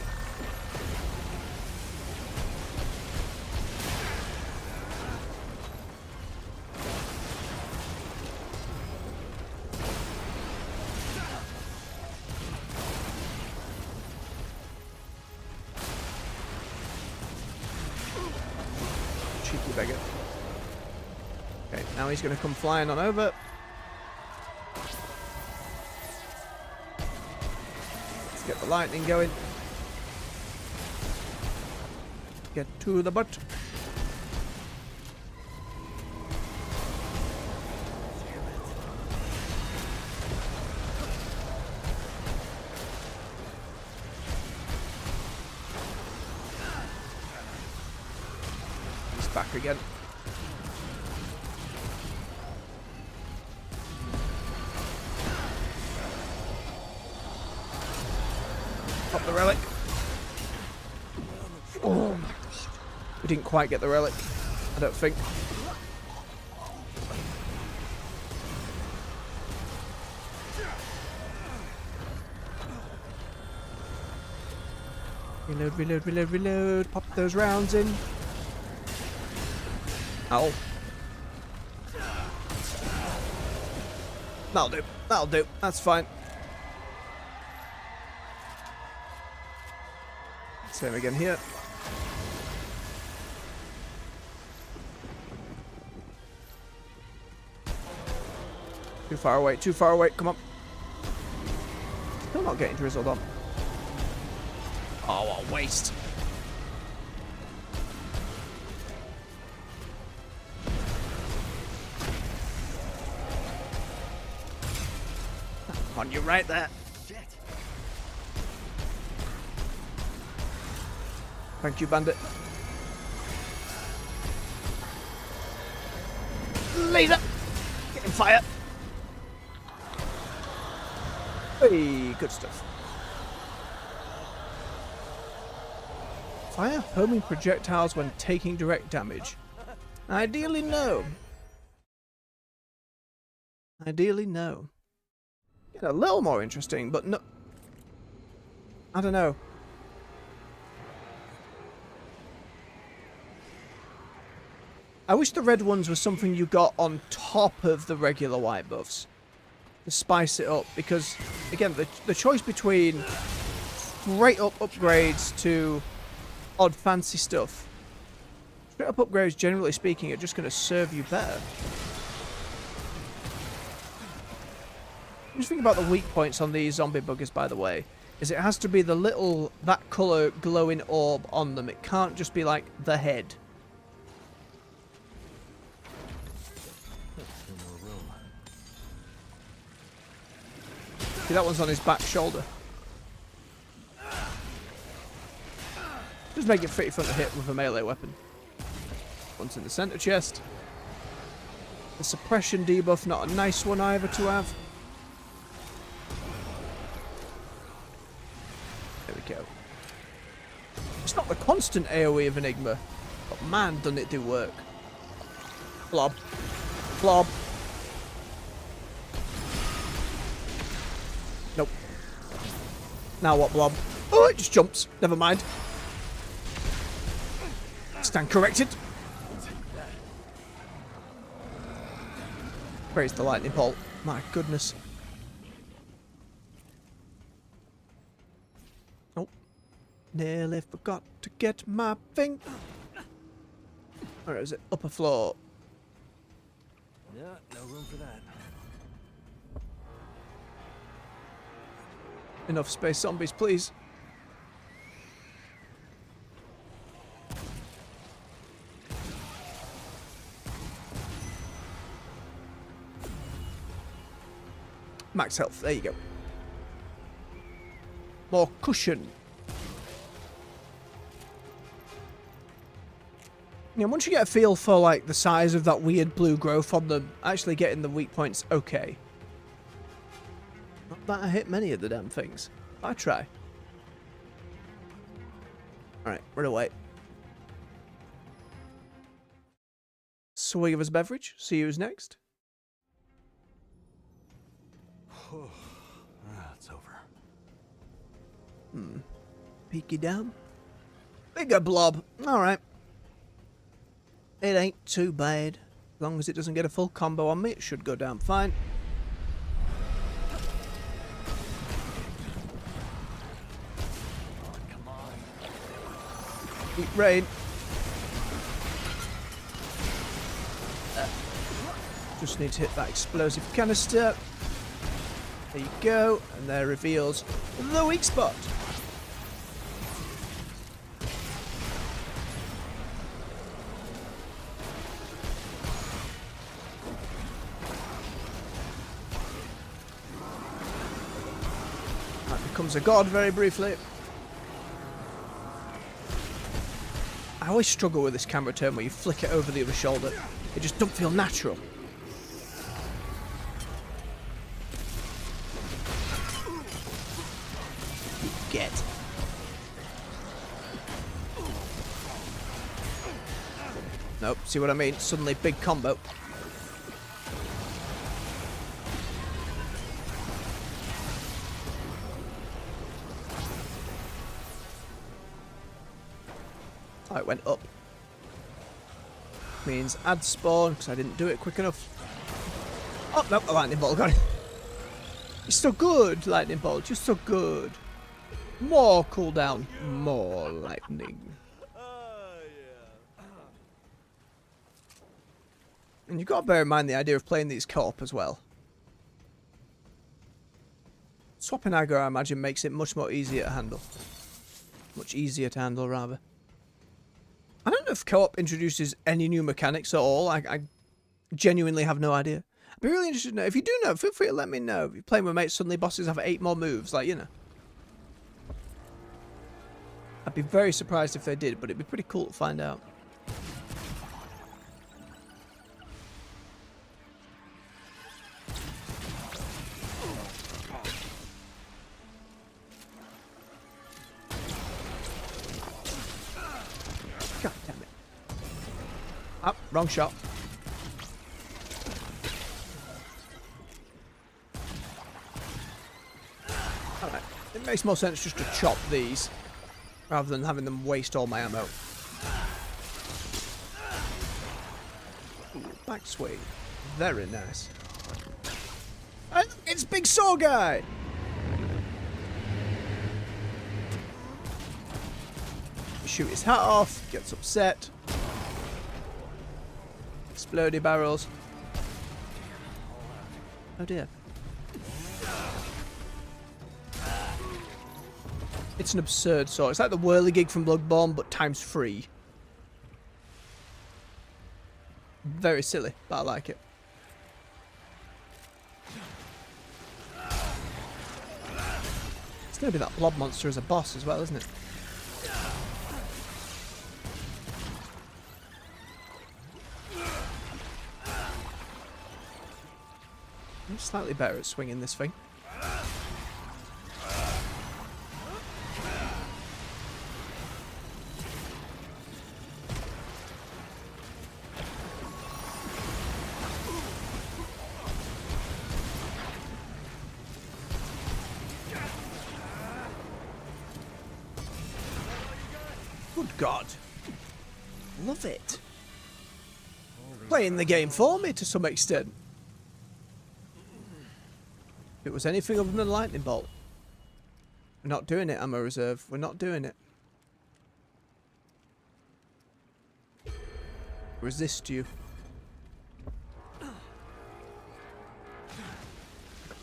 Cheeky beggar. Okay, now he's going to come flying on over. Let's get the lightning going. Get to the butt. Back again. Pop the relic. Oh my god. We didn't quite get the relic, I don't think. Reload, reload, reload, reload. Pop those rounds in. Ow. That'll do. That'll do. That's fine. Same again here. Too far away. Too far away. Come on. Still not getting drizzled on. Oh, what a waste. On you right there. Shit. Thank you, bandit. Laser! Getting fire. Hey, good stuff. Fire homing projectiles when taking direct damage. Ideally, no. Ideally, no. A little more interesting, but no. I don't know. I wish the red ones were something you got on top of the regular white buffs to spice it up, because again, the choice between straight up upgrades to odd fancy stuff. Straight up upgrades, generally speaking, are just going to serve you better. Just think about the weak points on these zombie buggers, by the way, is it has to be the little, that colour glowing orb on them. It can't just be like the head. See, that one's on his back shoulder. Just make it pretty fun to hit with a melee weapon. One's in the centre chest. The suppression debuff, not a nice one either to have. There we go. It's not the constant AoE of Enigma, but man, doesn't it do work. Blob. Blob. Nope. Now what, Blob? Oh, it just jumps. Never mind. Stand corrected. Praise the lightning bolt. My goodness. Oh. Nearly forgot to get my thing. Where is it? Upper floor. Yeah, no room for that. Enough space zombies, please. Max health, there you go. More cushion. Yeah, once you get a feel for like the size of that weird blue growth on them, actually getting the weak points okay. Not that I hit many of the damn things. I try. Alright, run away. Swig of his beverage. See who's next. It's over. Peeky down. Bigger blob. Alright. It ain't too bad. As long as it doesn't get a full combo on me, it should go down fine. Come on. Eat rain. Just need to hit that explosive canister. There you go. And there reveals the weak spot. That becomes a god very briefly. I always struggle with this camera turn where you flick it over the other shoulder. It just don't feel natural. Get. Nope, see what I mean? Suddenly big combo. Oh, it went up. Means add spawn, because I didn't do it quick enough. Oh, no, a lightning bolt got it. It's so good, lightning bolt, just so good. More cooldown, more lightning. And you've got to bear in mind the idea of playing these co-op as well. Swapping aggro, I imagine, makes it much more easier to handle. Much easier to handle, rather. I don't know if co-op introduces any new mechanics at all. I genuinely have no idea. I'd be really interested to know. If you do know, feel free to let me know. If you're playing with mates, suddenly bosses have 8 more moves, like, you know. I'd be very surprised if they did, but it'd be pretty cool to find out. God damn it. Ah, wrong shot. Alright, it makes more sense just to chop these rather than having them waste all my ammo. Ooh, backswing. Very nice. And it's Big Saw Guy! Shoot his hat off, gets upset. Explodey barrels. Oh dear. It's an absurd saw. It's like the whirligig from Bloodborne, but times 3. Very silly, but I like it. It's going to be that blob monster as a boss as well, isn't it? I'm slightly better at swinging this thing. Good God. Love it. Playing the game for me to some extent. If it was anything other than a lightning bolt. We're not doing it, ammo reserve. We're not doing it. Resist you.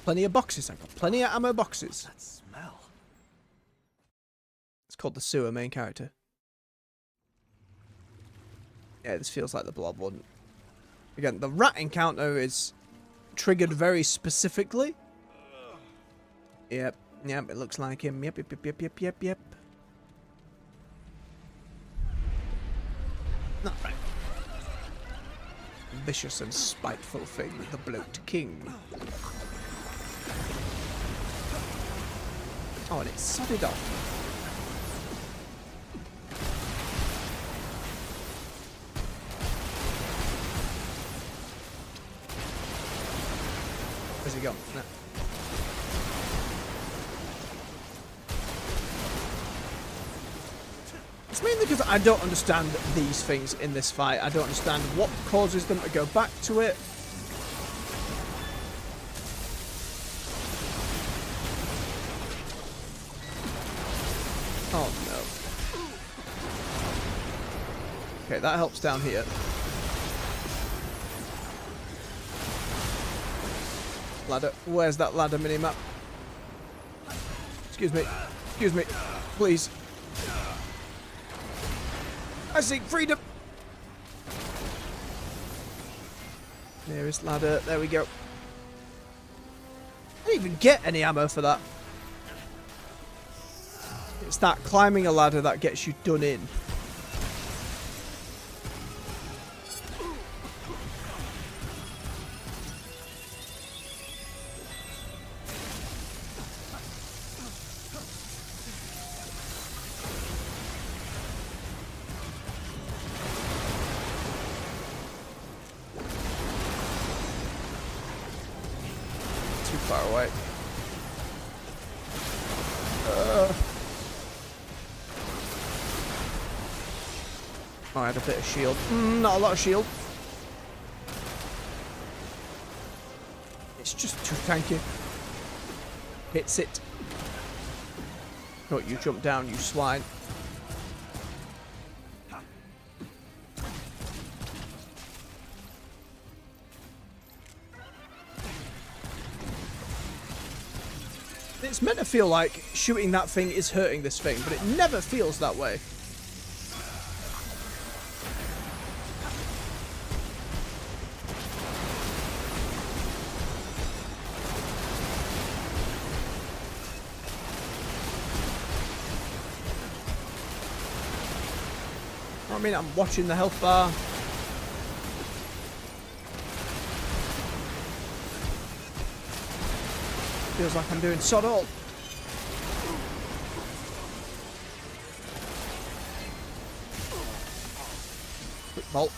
Plenty of boxes. I've got plenty of ammo boxes. That smell. It's called the sewer main character. Yeah, this feels like the blob one. Again, the rat encounter is triggered very specifically. Yep, it looks like him. Yep. Not right. Vicious and spiteful thing, the bloat king. Oh, and it's sodded off. Where's he gone? No. It's mainly because I don't understand these things in this fight. I don't understand what causes them to go back to it. Oh no. Okay, that helps down here. Ladder. Where's that ladder minimap? Excuse me. Excuse me. Please. I seek freedom. Nearest ladder. There we go. I didn't even get any ammo for that. It's that climbing a ladder that gets you done in. Too far away. Oh, I had a bit of shield. Not a lot of shield. It's just too tanky. Hits it. Don't you jump down, you swine. It's meant to feel like shooting that thing is hurting this thing, but it never feels that way. I mean, I'm watching the health bar. Feels like I'm doing sod all. Quick bolt.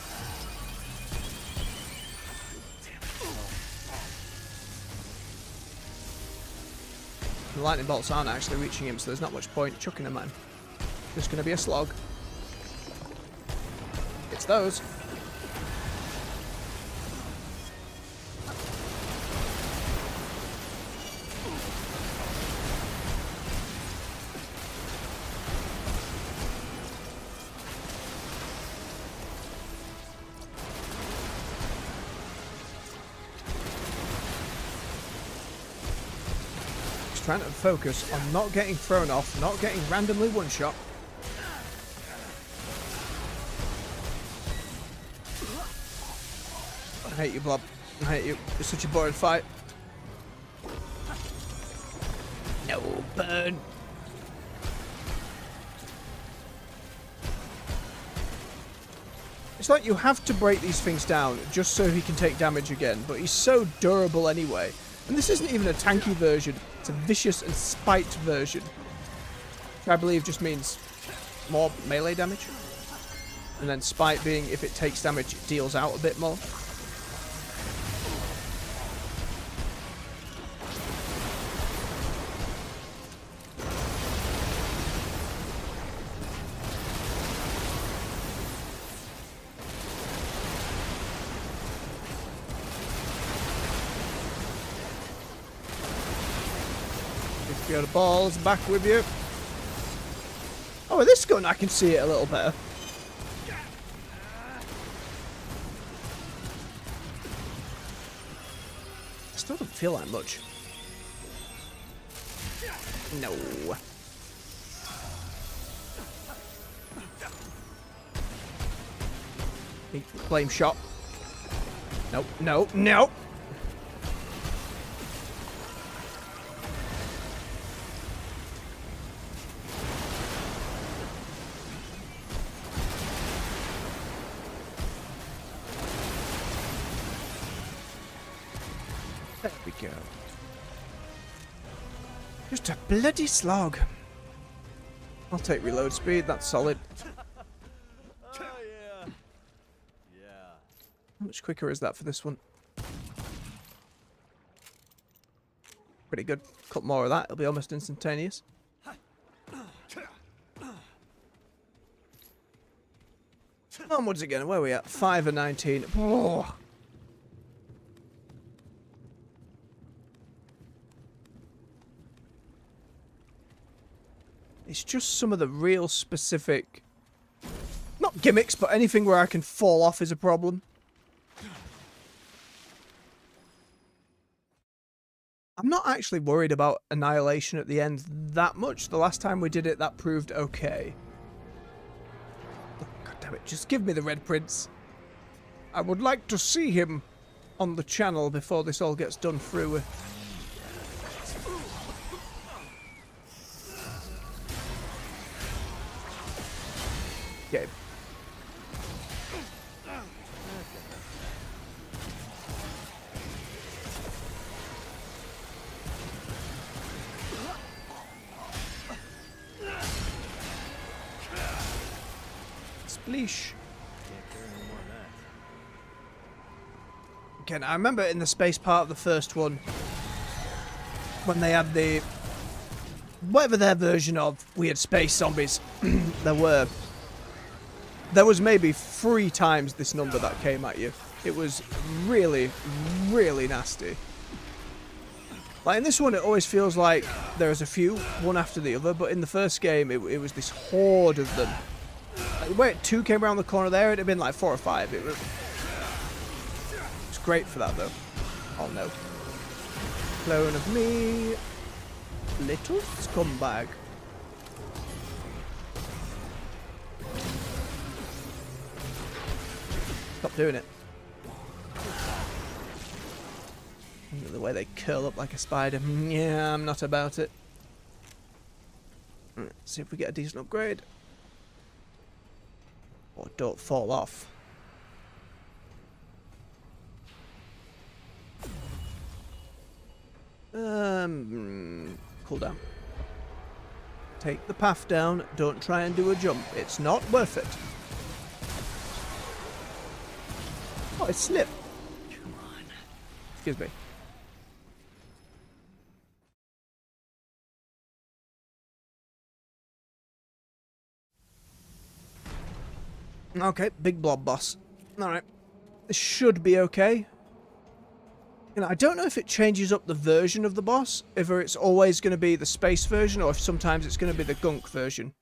The lightning bolts aren't actually reaching him, so there's not much point chucking them at him. Just gonna be a slog. It's those. Just trying to focus on not getting thrown off, not getting randomly one-shot. I hate you, Blob. I hate you. It's such a boring fight. No, burn. It's like you have to break these things down just so he can take damage again, but he's so durable anyway. And this isn't even a tanky version, it's a vicious and spiked version. Which I believe just means more melee damage. And then spite being if it takes damage, it deals out a bit more. If you got the balls, back with you. Oh, with this gun I can see it a little better. Still don't feel like much. No. Flame shot. Nope, no, no. There we go. Just a bloody slog. I'll take reload speed, that's solid. Oh, yeah. Yeah. How much quicker is that for this one? Pretty good. Couple more of that, it'll be almost instantaneous. Onwards again, where are we at? 5 and 19. Oh. It's just some of the real specific, not gimmicks, but anything where I can fall off is a problem. I'm not actually worried about Annihilation at the end that much. The last time we did it, that proved okay. Oh, God damn it, just give me the Red Prince. I would like to see him on the channel before this all gets done through with. Okay. Spleesh. Again, I remember in the space part of the first one when they had the whatever their version of weird space zombies there was maybe 3 times this number that came at you. It was really, really nasty. Like in this one, it always feels like there's a few, one after the other, but in the first game, it was this horde of them. Like, where 2 came around the corner there, it'd have been like 4 or 5. It was great for that, though. Oh no. Clone of me. Little scumbag. Stop doing it. The way they curl up like a spider. Yeah, I'm not about it. Let's see if we get a decent upgrade. Or don't fall off. Cool down. Take the path down. Don't try and do a jump. It's not worth it. Oh, it slipped. Come on. Excuse me. Okay, big blob boss. Alright. This should be okay. You know, I don't know if it changes up the version of the boss, if it's always going to be the space version, or if sometimes it's going to be the gunk version.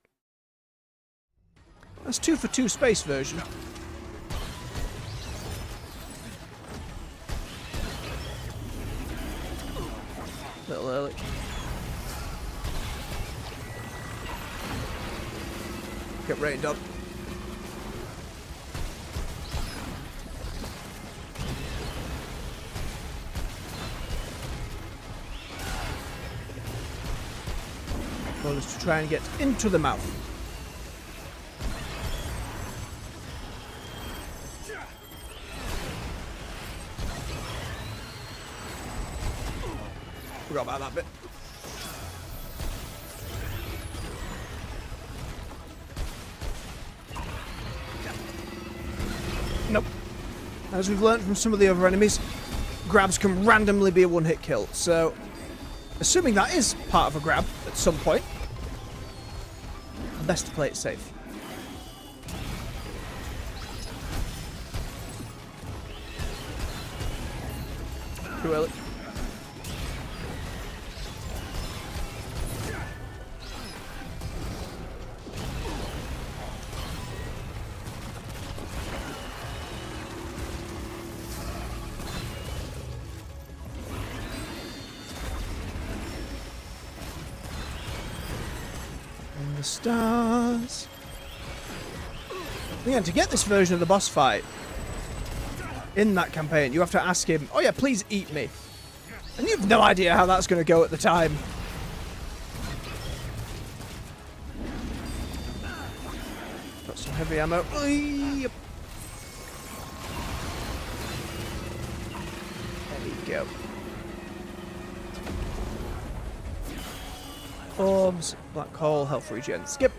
That's 2 for 2 space version. A little early. Get rained on. Goal is to try and get into the mouth. Forgot about that bit. Nope. As we've learned from some of the other enemies, grabs can randomly be a one-hit kill, so assuming that is part of a grab at some point, best to play it safe. Too early. And the stars. Again, to get this version of the boss fight in that campaign, you have to ask him, oh yeah, please eat me. And you have no idea how that's going to go at the time. Got some heavy ammo. There we go. Orbs, black hole, health regen. Skip.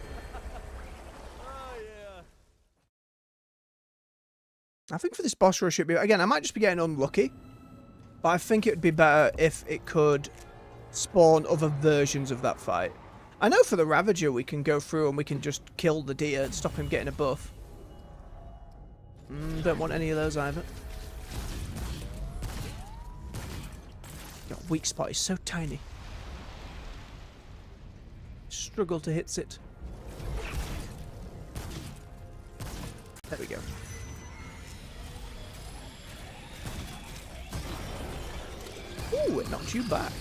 I think for this boss rush, again, I might just be getting unlucky, but I think it would be better if it could spawn other versions of that fight. I know for the Ravager we can go through and we can just kill the deer and stop him getting a buff. Don't want any of those either. Got weak spot is so tiny. Struggle to hit it. There we go. Ooh, it knocked you back.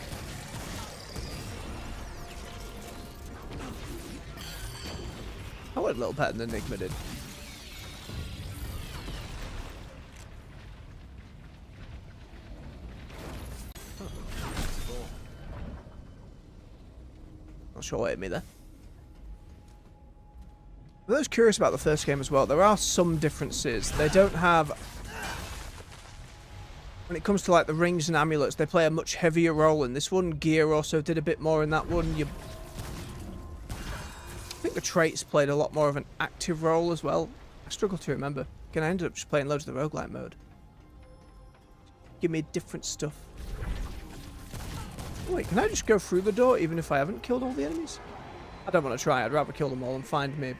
I went a little better than Enigma did. Not sure what hit me there. For those curious about the first game as well, there are some differences. They don't have... When it comes to like the rings and amulets, they play a much heavier role in this one. Gear also did a bit more in that one. I think the traits played a lot more of an active role as well. I struggle to remember. Again, I ended up just playing loads of the roguelite mode. Give me different stuff. Wait, can I just go through the door even if I haven't killed all the enemies? I don't want to try. I'd rather kill them all and find me.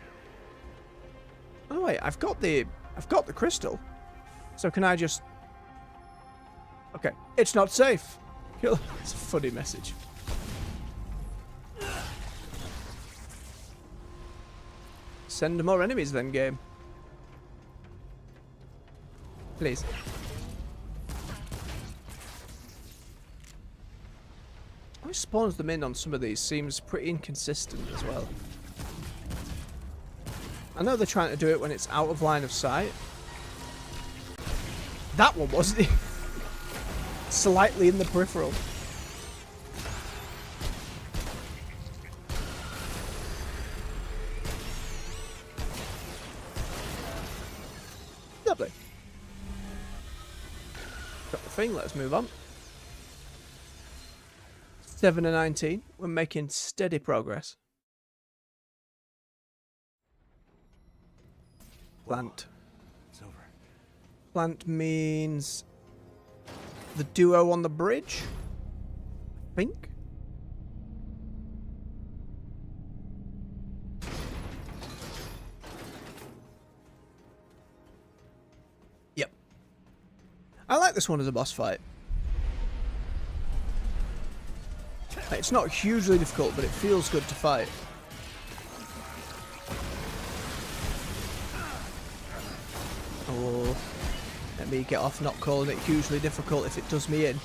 Oh wait, I've got the crystal. So can I just... Okay, it's not safe. It's a funny message. Send more enemies then, game. Please. How spawns them in on some of these seems pretty inconsistent as well. I know they're trying to do it when it's out of line of sight. That one wasn't slightly in the peripheral. Lovely. Got the thing, let's move on. 7 and 19. We're making steady progress. Plant. It's over. Plant means the duo on the bridge, I think. Yep. I like this one as a boss fight. It's not hugely difficult, but it feels good to fight. Oh, let me get off not calling it hugely difficult if it does me in.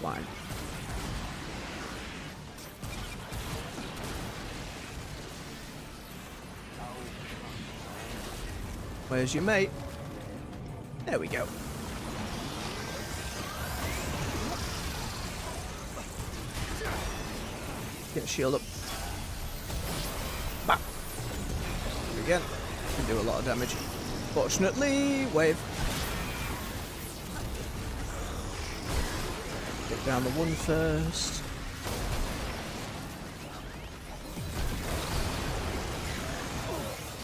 Fine. Where's your mate? There we go. Get a shield up. Bam. Again. Can do a lot of damage. Fortunately, wave. Get down the one first.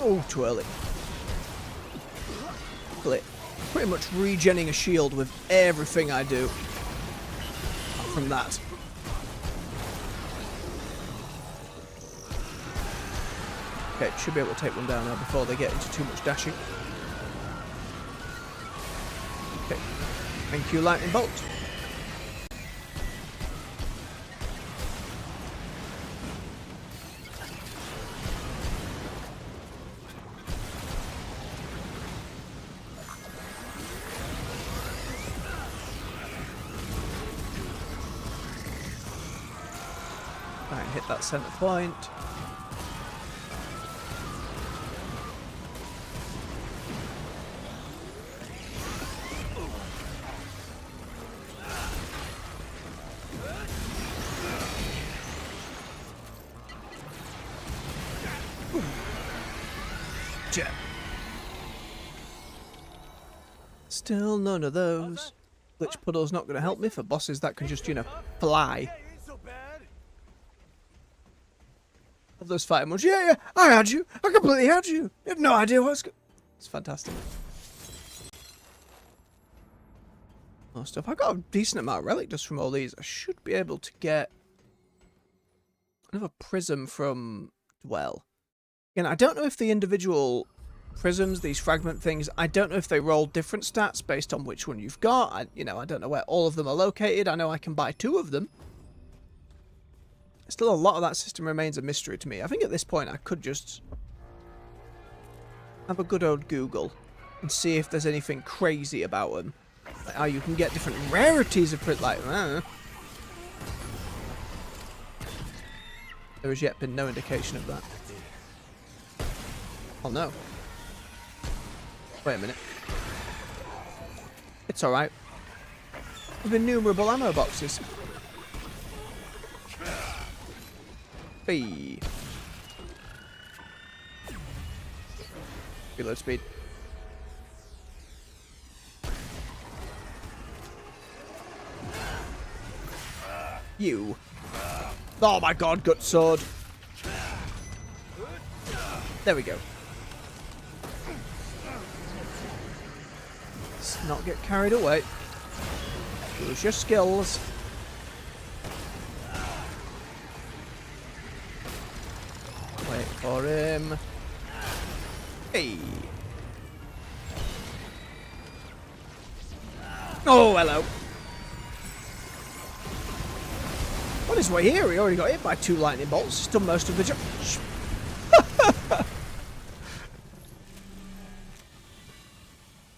Oh, too early. Pretty much regenning a shield with everything I do. From that. Okay, should be able to take one down now before they get into too much dashing. Okay. Thank you, lightning bolt. Right, hit that center point. Jet. Still none of those. Glitch puddle's not going to help me for bosses that can just, you know, fly. Of those fighting modes. Yeah, I had you. I completely had you. You had no idea what's going. It's fantastic. More stuff. I got a decent amount of relic dust from all these. I should be able to get another prism from Dwell. Again, I don't know if the individual prisms, these fragment things, I don't know if they roll different stats based on which one you've got. I don't know where all of them are located. I know I can buy 2 of them. Still, a lot of that system remains a mystery to me. I think at this point I could just have a good old Google and see if there's anything crazy about them. Like how you can get different rarities of print, like, there has yet been no indication of that. Oh no. Wait a minute. It's alright. With innumerable ammo boxes. Hey. Reload speed. You. Oh my god, gut sword. There we go. Let's not get carried away. Use your skills. Wait for him. Hey. Oh, hello. On his way here, he already got hit by 2 lightning bolts. He's done most of the job.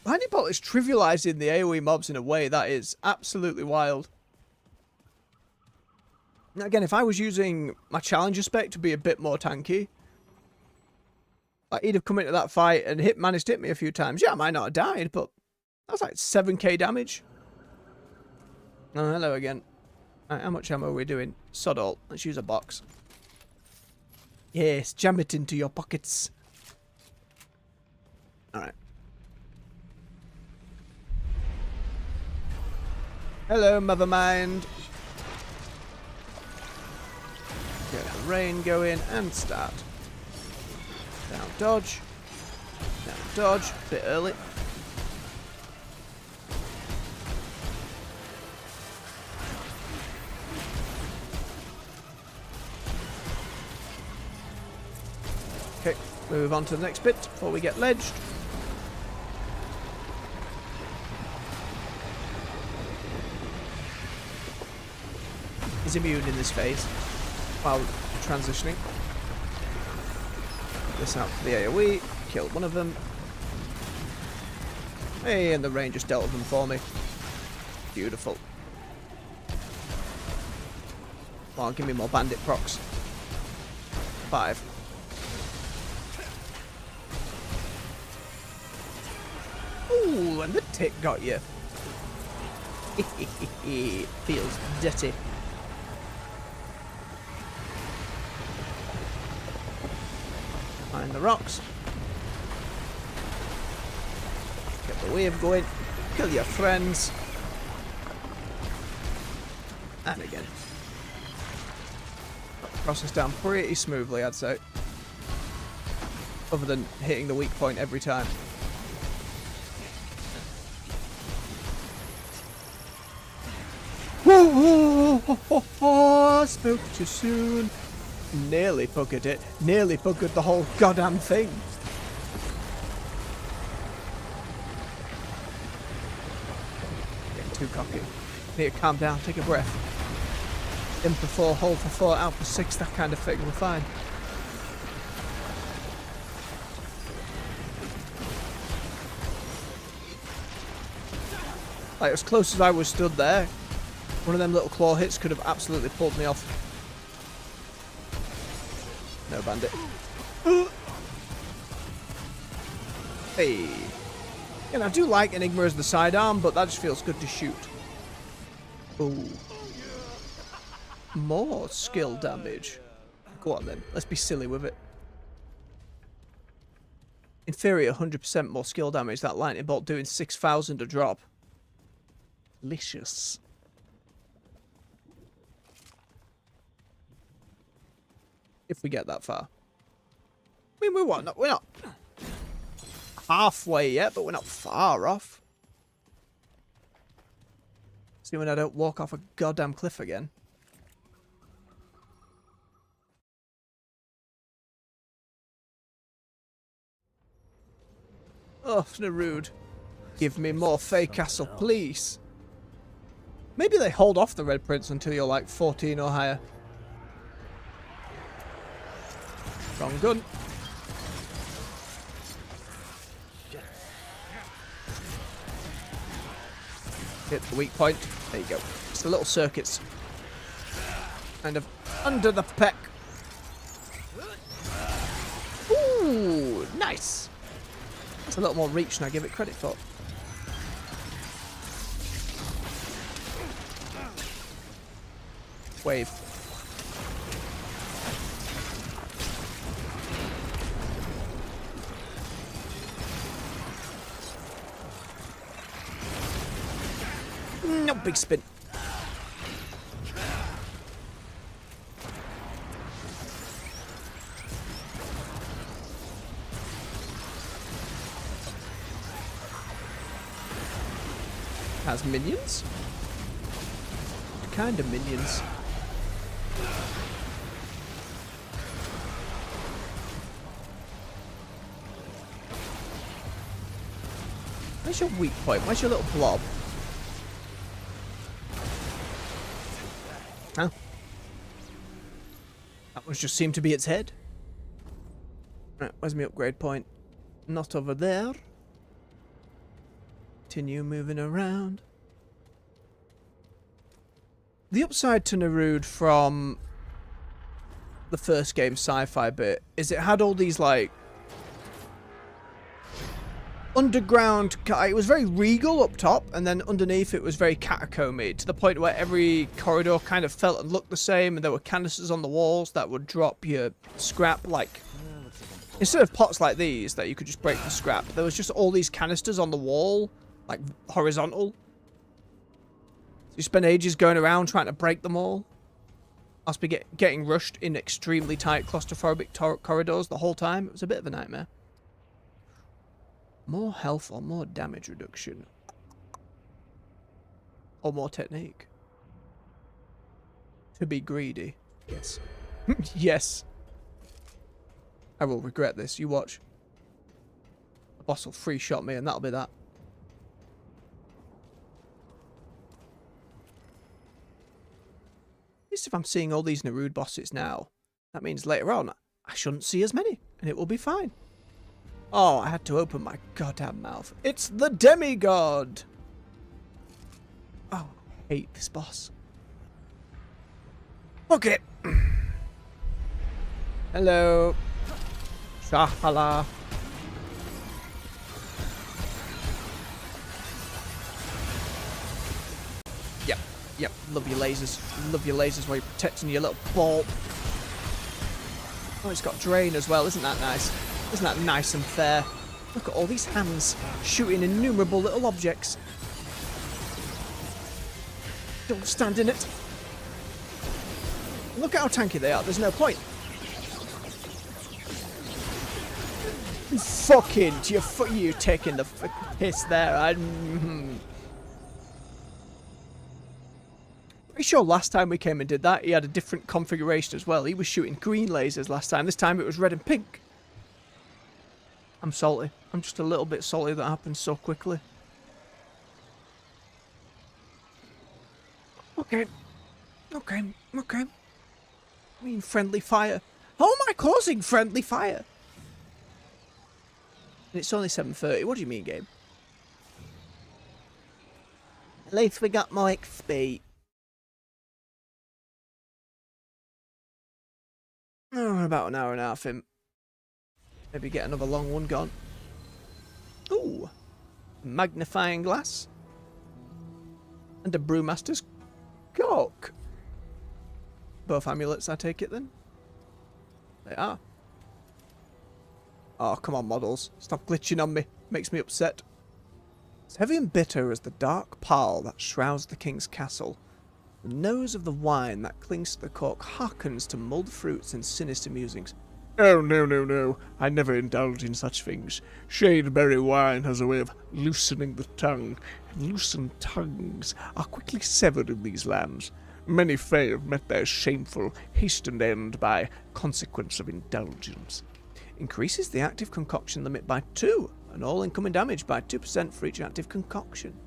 Lightning bolt is trivializing the AoE mobs in a way that is absolutely wild. Now again, if I was using my challenger spec to be a bit more tanky, like he'd have come into that fight and managed to hit me a few times. Yeah, I might not have died, but that's like 7k damage. Oh, hello again. Right, how much ammo are we doing? Sod all. Let's use a box. Yes, jam it into your pockets. Alright. Hello, Mother Mind. Get the rain going and start. Down dodge. Down dodge. Bit early. Okay, move on to the next bit before we get ledged. He's immune in this phase while transitioning. This out for the AoE. Killed one of them. Hey, and the rain just dealt with them for me. Beautiful. Come on, give me more bandit procs. 5. Ooh, and the tick got you. Feels dirty. Behind the rocks. Get the wave going. Kill your friends. And again. Process down pretty smoothly, I'd say. Other than hitting the weak point every time. Whoa! Spoke too soon. Nearly buggered it. Nearly buggered the whole goddamn thing. Getting too cocky. Need to calm down, take a breath. In for 4, hold for 4, out for 6, that kind of thing. We're fine. Like, as close as I was stood there, one of them little claw hits could have absolutely pulled me off. No bandit. Hey. And I do like Enigma as the sidearm, but that just feels good to shoot. Ooh. More skill damage. Go on then, let's be silly with it. In theory, 100% more skill damage, that lightning bolt doing 6,000 a drop. Delicious. If we get that far. I mean, we're not halfway yet, but we're not far off. See when I don't walk off a goddamn cliff again. Oh, Nerude. Give me more Fey Castle, please. Maybe they hold off the Red Prince until you're like 14 or higher. Wrong gun. Hit the weak point. There you go. It's the little circuits. Kind of under the peck. Ooh, nice. It's a little more reach than I give it credit for. Wave. No big spin. Has minions? What kind of minions? Where's your weak point? Where's your little blob? Huh? That one just seemed to be its head. Right, where's my upgrade point? Not over there. Continue moving around. The upside to Nerude from the first game sci-fi bit is it had all these like underground, it was very regal up top, and then underneath it was very catacomby, to the point where every corridor kind of felt and looked the same, and there were canisters on the walls that would drop your scrap, like, instead of pots like these that you could just break for scrap, there was just all these canisters on the wall, like horizontal. So you spend ages going around trying to break them all. Must be getting rushed in extremely tight claustrophobic corridors the whole time. It was a bit of a nightmare. More health or more damage reduction? Or more technique? To be greedy. Yes. Yes. I will regret this. You watch. The boss will free shot me and that'll be that. At least if I'm seeing all these Nerude bosses now, that means later on I shouldn't see as many and it will be fine. Oh, I had to open my goddamn mouth. It's the demigod! Oh, I hate this boss. Okay. Hello. Shahala. Yep, love your lasers. Love your lasers while you're protecting your little ball. Oh, it's got drain as well, isn't that nice? Isn't that nice and fair? Look at all these hands shooting innumerable little objects. Don't stand in it. Look at how tanky they are. There's no point. Fucking, you taking the piss there. Pretty sure last time we came and did that, he had a different configuration as well. He was shooting green lasers last time. This time it was red and pink. I'm salty. I'm just a little bit salty that happened so quickly. Okay. Okay. Okay. I mean, friendly fire. How am I causing friendly fire? And it's only 7:30. What do you mean, game? At least we got more XP. Oh, about an hour and a half in. Maybe get another long one gone. Ooh. Magnifying glass. And a brewmaster's cork. Both amulets, I take it then? They are. Oh, come on, models. Stop glitching on me. Makes me upset. As heavy and bitter as the dark pall that shrouds the king's castle, the nose of the wine that clings to the cork hearkens to mulled fruits and sinister musings. Oh, no, no, no. I never indulge in such things. Shadeberry wine has a way of loosening the tongue, and loosened tongues are quickly severed in these lands. Many fey have met their shameful, hastened end by consequence of indulgence. Increases the active concoction limit by 2, and all incoming damage by 2% for each active concoction.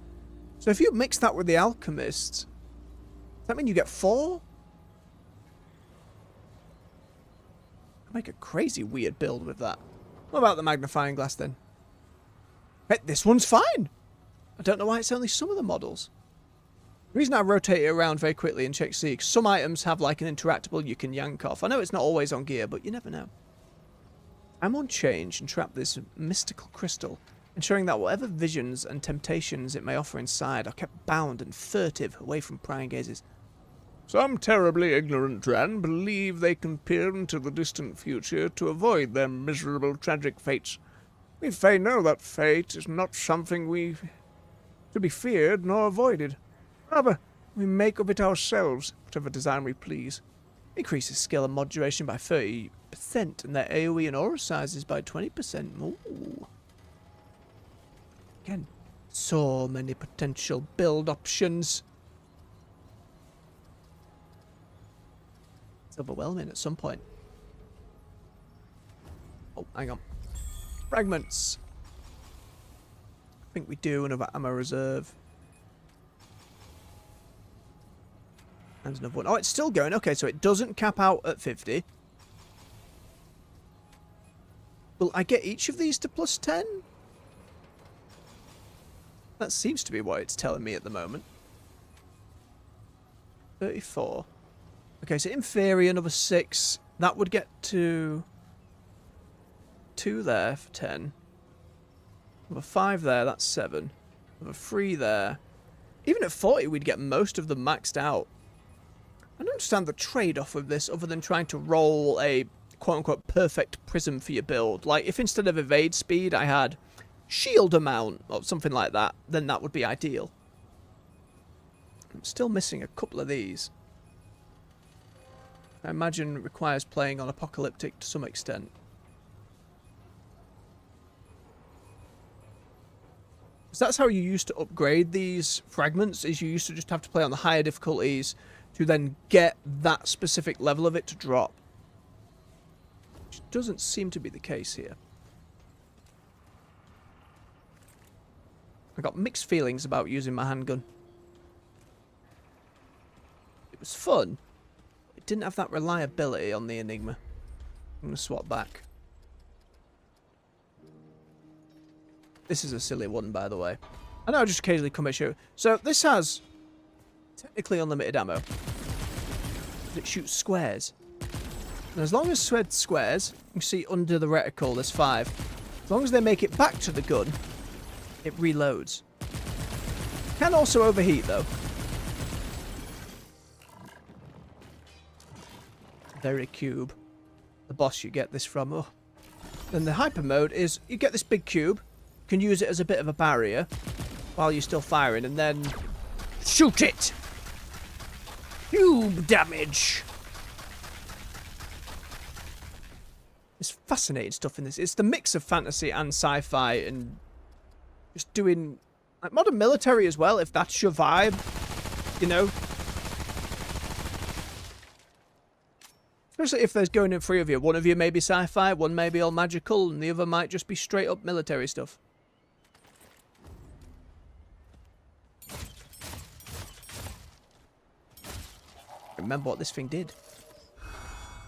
So if you mix that with the alchemist, does that mean you get 4? Make a crazy weird build with that. What about the magnifying glass then? Hey, this one's fine. I don't know why it's only some of the models. The reason I rotate it around very quickly and check see, some items have like an interactable you can yank off. I know it's not always on gear, but you never know. I'm on change and trap this mystical crystal, ensuring that whatever visions and temptations it may offer inside are kept bound and furtive away from prying gazes. Some terribly ignorant Dran believe they can peer into the distant future to avoid their miserable tragic fates. We fey know that fate is not something to be feared nor avoided. Rather, we make of it ourselves, whatever design we please. Increases skill and mod duration by 30%, and their AoE and aura sizes by 20%. Ooh. Again, so many potential build options. It's overwhelming at some point. Oh, hang on. Fragments. I think we do another ammo reserve. And another one. Oh, it's still going. Okay, so it doesn't cap out at 50. Will I get each of these to plus 10? That seems to be what it's telling me at the moment. 34. Okay, so in theory, another 6. That would get to 2 there for 10. Another 5 there, that's 7. Another 3 there. Even at 40, we'd get most of them maxed out. I don't understand the trade-off of this other than trying to roll a quote-unquote perfect prism for your build. Like, if instead of evade speed I had shield amount or something like that, then that would be ideal. I'm still missing a couple of these. I imagine it requires playing on Apocalyptic to some extent. So that's how you used to upgrade these fragments, is you used to just have to play on the higher difficulties to then get that specific level of it to drop. Which doesn't seem to be the case here. I got mixed feelings about using my handgun. It was fun. It didn't have that reliability on the Enigma. I'm going to swap back. This is a silly one, by the way. I know I just occasionally come at you. So this has technically unlimited ammo. It shoots squares. And as long as squares, you can see under the reticle there's 5. As long as they make it back to the gun, it reloads. Can also overheat though. Very cube. The boss you get this from. Oh. Then the hyper mode is you get this big cube, can use it as a bit of a barrier while you're still firing, and then shoot it! Cube damage! There's fascinating stuff in this. It's the mix of fantasy and sci-fi, and just doing like modern military as well, if that's your vibe, you know. Especially if there's going in three of you. One of you may be sci-fi, one may be all magical, and the other might just be straight up military stuff. Remember what this thing did.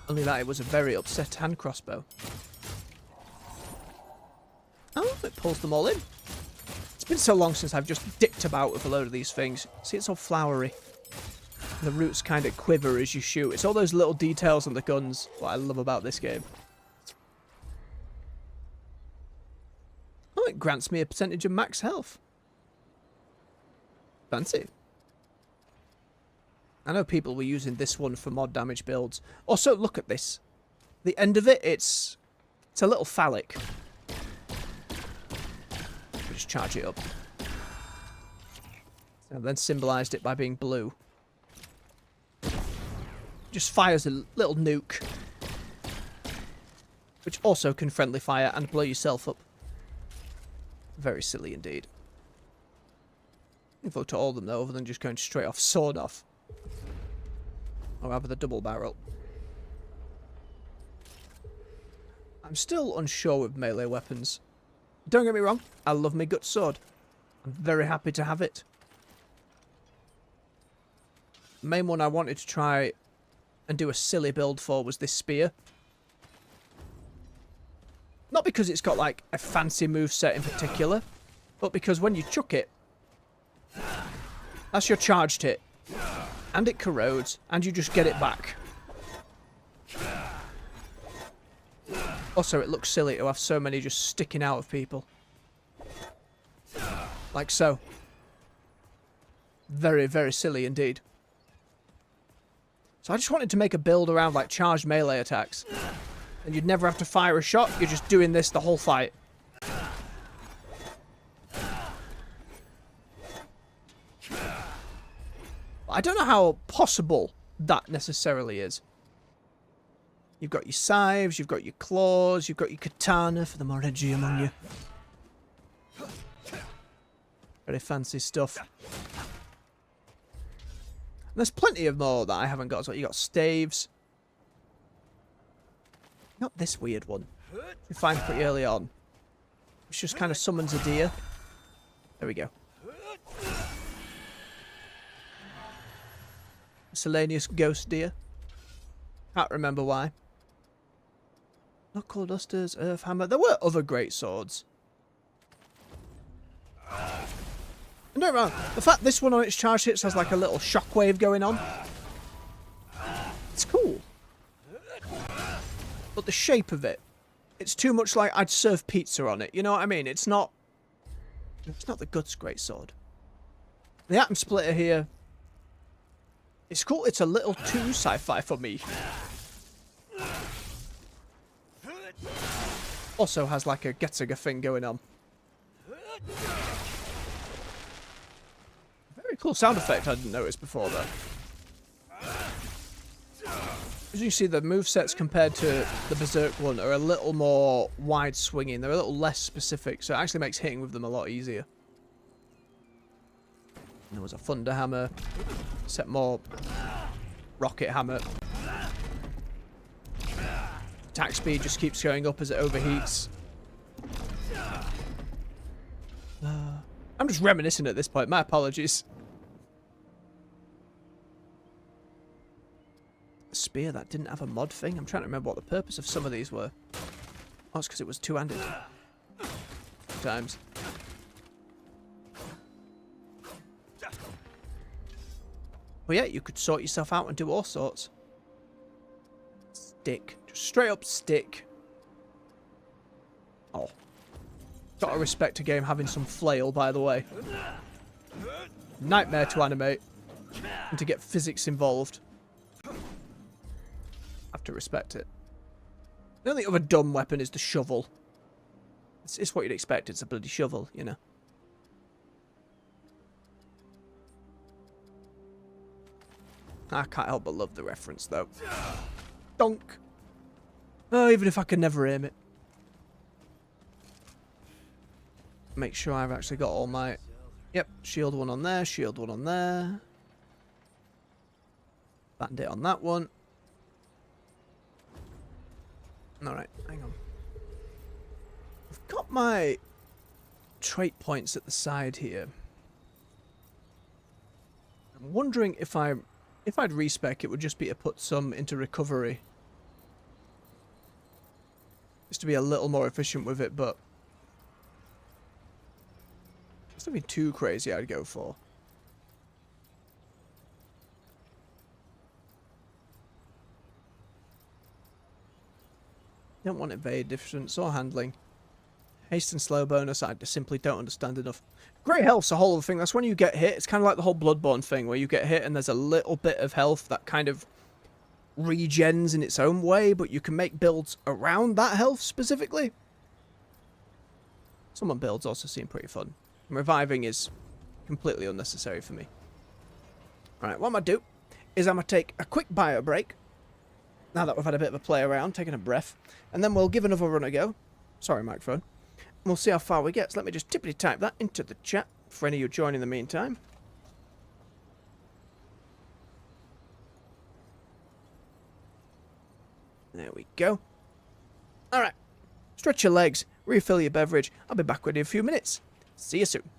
Only that it was a very upset hand crossbow. Oh, it pulls them all in. It's been so long since I've just dipped about with a load of these things. See, it's all flowery. The roots kind of quiver as you shoot. It's all those little details on the guns what I love about this game. Oh, it grants me a percentage of max health. Fancy. I know people were using this one for mod damage builds. Also, look at this. The end of it, it's a little phallic. Just charge it up. And then symbolized it by being blue. Just fires a little nuke. Which also can friendly fire and blow yourself up. Very silly indeed. Info to all of them though, other than just going straight off sword off. Or rather the double barrel. I'm still unsure with melee weapons. Don't get me wrong, I love my gut sword. I'm very happy to have it. The main one I wanted to try and do a silly build for was this spear. Not because it's got like a fancy moveset in particular, but because when you chuck it, that's your charged hit. And it corrodes, and you just get it back. Also, it looks silly to have so many just sticking out of people. Like so. Very, very silly indeed. So I just wanted to make a build around like charged melee attacks. And you'd never have to fire a shot, you're just doing this the whole fight. I don't know how possible that necessarily is. You've got your scythes, you've got your claws, you've got your katana for the more edgy among you. Very fancy stuff. And there's plenty of more that I haven't got. So you got staves. Not this weird one. You find pretty early on. Which just kind of summons a deer. There we go. Miscellaneous ghost deer. Can't remember why. Knuckle dusters, earth hammer. There were other great swords. And don't get me wrong, the fact this one on its charge hits has like a little shockwave going on. It's cool. But the shape of it, it's too much like I'd serve pizza on it. You know what I mean? It's not the Guts great sword. The atom splitter here. It's cool. It's a little too sci-fi for me. Also has like a Getziger thing going on. Very cool sound effect I didn't notice before though. As you see, the movesets compared to the Berserk one are a little more wide swinging. They're a little less specific, so it actually makes hitting with them a lot easier. And there was a Thunder Hammer. Set more Rocket Hammer. Attack speed just keeps going up as it overheats. I'm just reminiscing at this point. My apologies. A spear that didn't have a mod thing. I'm trying to remember what the purpose of some of these were. Oh, it's because it was two-handed. Times. Well, yeah, you could sort yourself out and do all sorts. Stick. Just straight up stick. Oh. Gotta respect a game having some flail, by the way. Nightmare to animate. And to get physics involved. Have to respect it. The only other dumb weapon is the shovel. It's what you'd expect. It's a bloody shovel, you know. I can't help but love the reference, though. Donk! Oh, even if I can never aim it. Make sure I've actually got all my... Yep, shield one on there, shield one on there. Bandit on that one. Alright, hang on. I've got my trait points at the side here. I'm wondering if I'd respec, it would just be to put some into recovery. Just to be a little more efficient with it, but... It's nothing too crazy I'd go for. Don't want evade, distance, or handling. Haste and slow bonus, I just simply don't understand enough. Great health's a whole other thing. That's when you get hit. It's kind of like the whole Bloodborne thing, where you get hit and there's a little bit of health that kind of regens in its own way, but you can make builds around that health specifically. Some builds also seem pretty fun. Reviving is completely unnecessary for me. Alright, what I'm going to do is I'm going to take a quick bio break. Now that we've had a bit of a play around, taking a breath. And then we'll give another run a go. Sorry, microphone. And we'll see how far we get. So let me just tippity type that into the chat for any of you joining in the meantime. There we go. Alright. Stretch your legs. Refill your beverage. I'll be back with you in a few minutes. See you soon.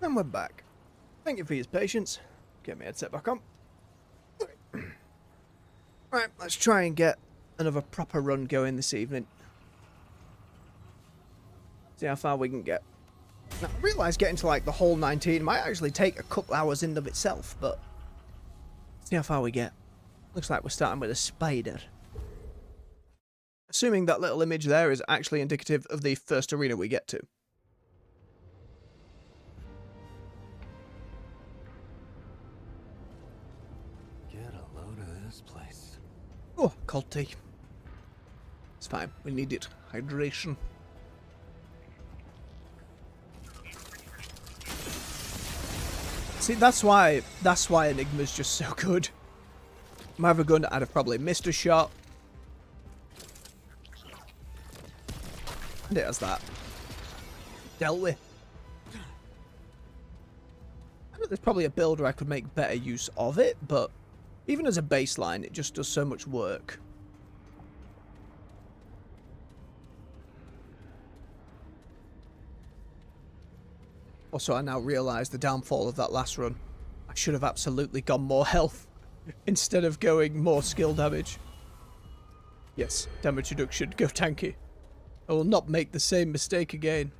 And we're back. Thank you for your patience. Get my headset back on. Right, let's try and get another proper run going this evening. See how far we can get. Now, I realise getting to like the whole 19 might actually take a couple hours in and of itself, but see how far we get. Looks like we're starting with a spider. Assuming that little image there is actually indicative of the first arena we get to. Get a load of this place. Oh, cold tea. It's fine. We need it. Hydration. See, that's why Enigma's just so good. I'm either going to, I'd have probably missed a shot. And it has that. Dealt with. I know there's probably a build where I could make better use of it, but even as a baseline, it just does so much work. Also, I now realise the downfall of that last run. I should have absolutely gone more health instead of going more skill damage. Yes, damage reduction, go tanky. I will not make the same mistake again.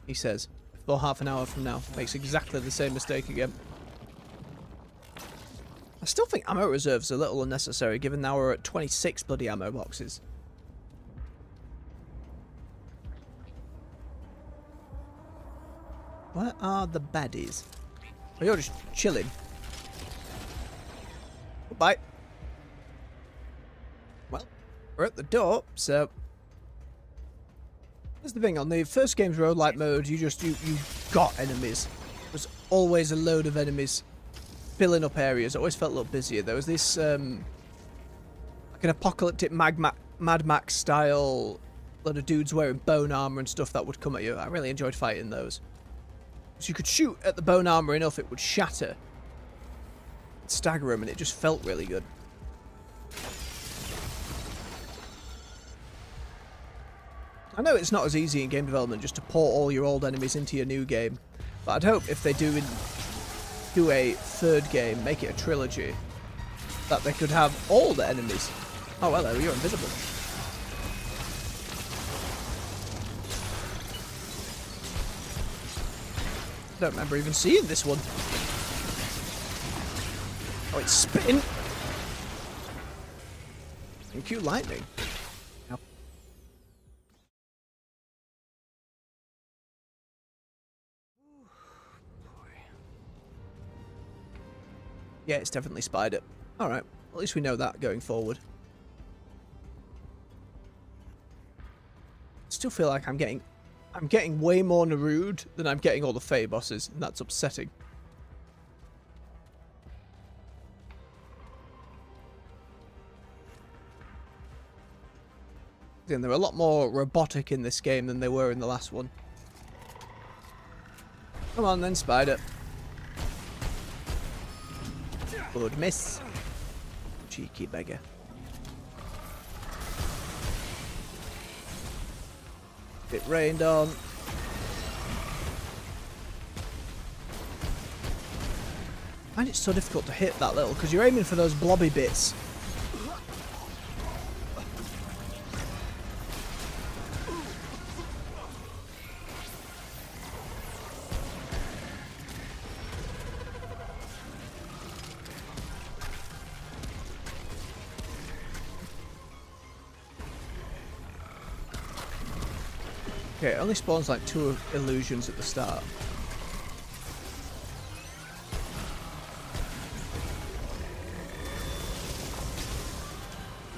He says, before half an hour from now, makes exactly the same mistake again. I still think ammo reserves are a little unnecessary, given now we're at 26 bloody ammo boxes. Where are the baddies? Oh, you're just chilling. Goodbye. Well, we're at the door, so... Here's the thing, on the first game's roguelike mode, you got enemies. There's always a load of enemies filling up areas. It always felt a little busier. There was this, like an apocalyptic Mad Max style, lot of dudes wearing bone armor and stuff that would come at you. I really enjoyed fighting those. So you could shoot at the bone armor enough, it would shatter. Stagger them, and it just felt really good. I know it's not as easy in game development just to port all your old enemies into your new game, but I'd hope if they do a third game, make it a trilogy, that they could have all the enemies. Oh, hello, you're invisible. I don't remember even seeing this one. Oh, it's spitting. Thank you, lightning. Ow. Yeah, it's definitely spider. Alright, at least we know that going forward. Still feel like I'm getting way more Narude than I'm getting all the Fae bosses, and that's upsetting. And they're a lot more robotic in this game than they were in the last one. Come on then, spider. Good miss. Cheeky beggar. It rained on. I find it so difficult to hit that little, because you're aiming for those blobby bits. Okay, it only spawns like 2 illusions at the start.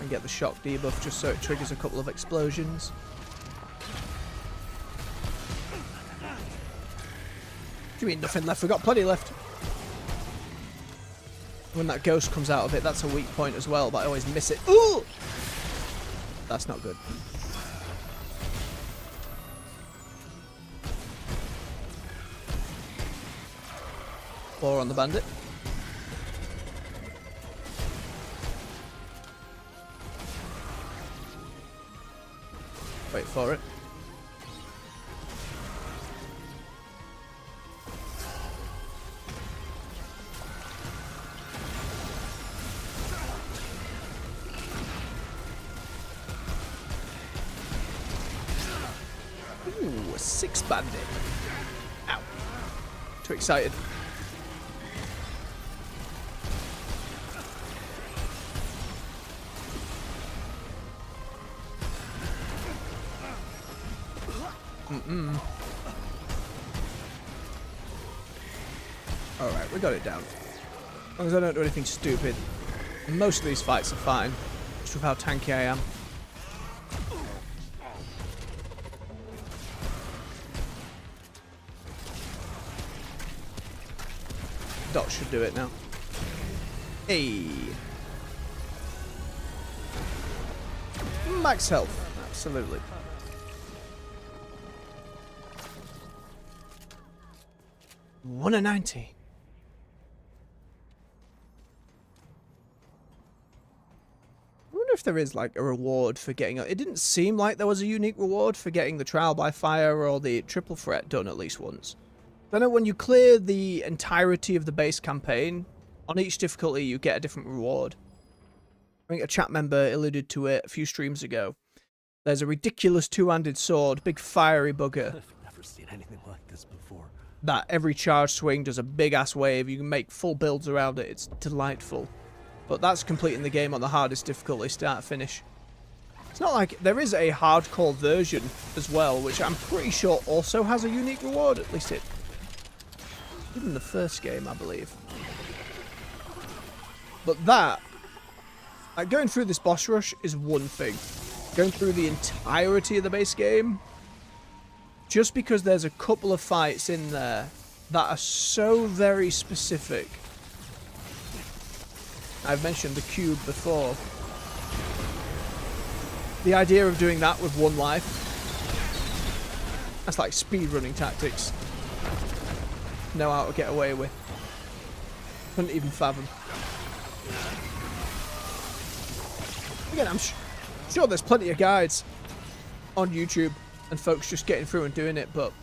And get the shock debuff just so it triggers a couple of explosions. What do you mean nothing left? We've got plenty left. When that ghost comes out of it, that's a weak point as well, but I always miss it. Ooh! That's not good. Four on the bandit. Wait for it. 6 bandit. Ow. Too excited. Alright, we got it down. As long as I don't do anything stupid. Most of these fights are fine. Just with how tanky I am. Dot should do it now. Hey. Max health. Absolutely. One and 90. I wonder if there is like a reward for getting it. It didn't seem like there was a unique reward for getting the trial by fire or the triple threat done at least once. I know when you clear the entirety of the base campaign, on each difficulty you get a different reward. I think a chat member alluded to it a few streams ago. There's a ridiculous two-handed sword, big fiery bugger. I've never seen anything like this before. That every charge swing does a big-ass wave. You can make full builds around it. It's delightful. But that's completing the game on the hardest difficulty, start to finish. It's not like... There is a hardcore version as well, which I'm pretty sure also has a unique reward. At least it... Even the first game, I believe. But that... Like, going through this boss rush is one thing. Going through the entirety of the base game... Just because there's a couple of fights in there that are so very specific. I've mentioned the cube before. The idea of doing that with one life. That's like speedrunning tactics. Know how to get away with. Couldn't even fathom. Again, I'm sure there's plenty of guides on YouTube and folks just getting through and doing it, but...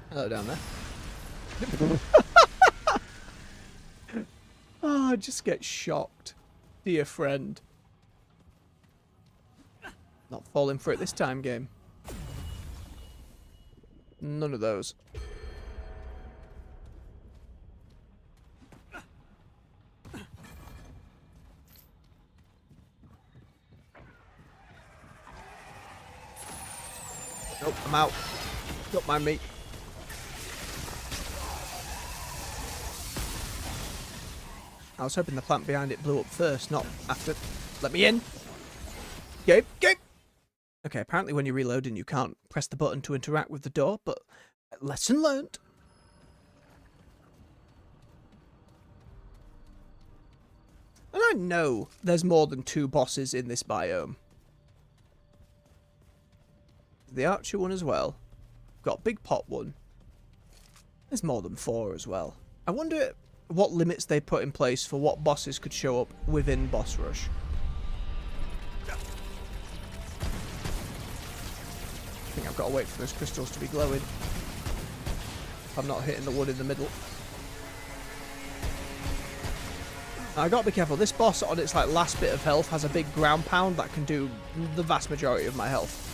Hello down there. Oh, I just get shocked. Dear friend. Not falling for it this time, game. None of those. Nope, I'm out. Don't mind me. I was hoping the plant behind it blew up first, not after. Let me in. Game. Okay, apparently when you're reloading you can't press the button to interact with the door, but lesson learned. And I know there's more than 2 bosses in this biome. The archer one as well. Got big pot one. There's more than 4 as well. I wonder what limits they put in place for what bosses could show up within boss rush. I think I've got to wait for those crystals to be glowing. If I'm not hitting the wood in the middle. Now, I got to be careful. This boss on its like last bit of health has a big ground pound that can do the vast majority of my health.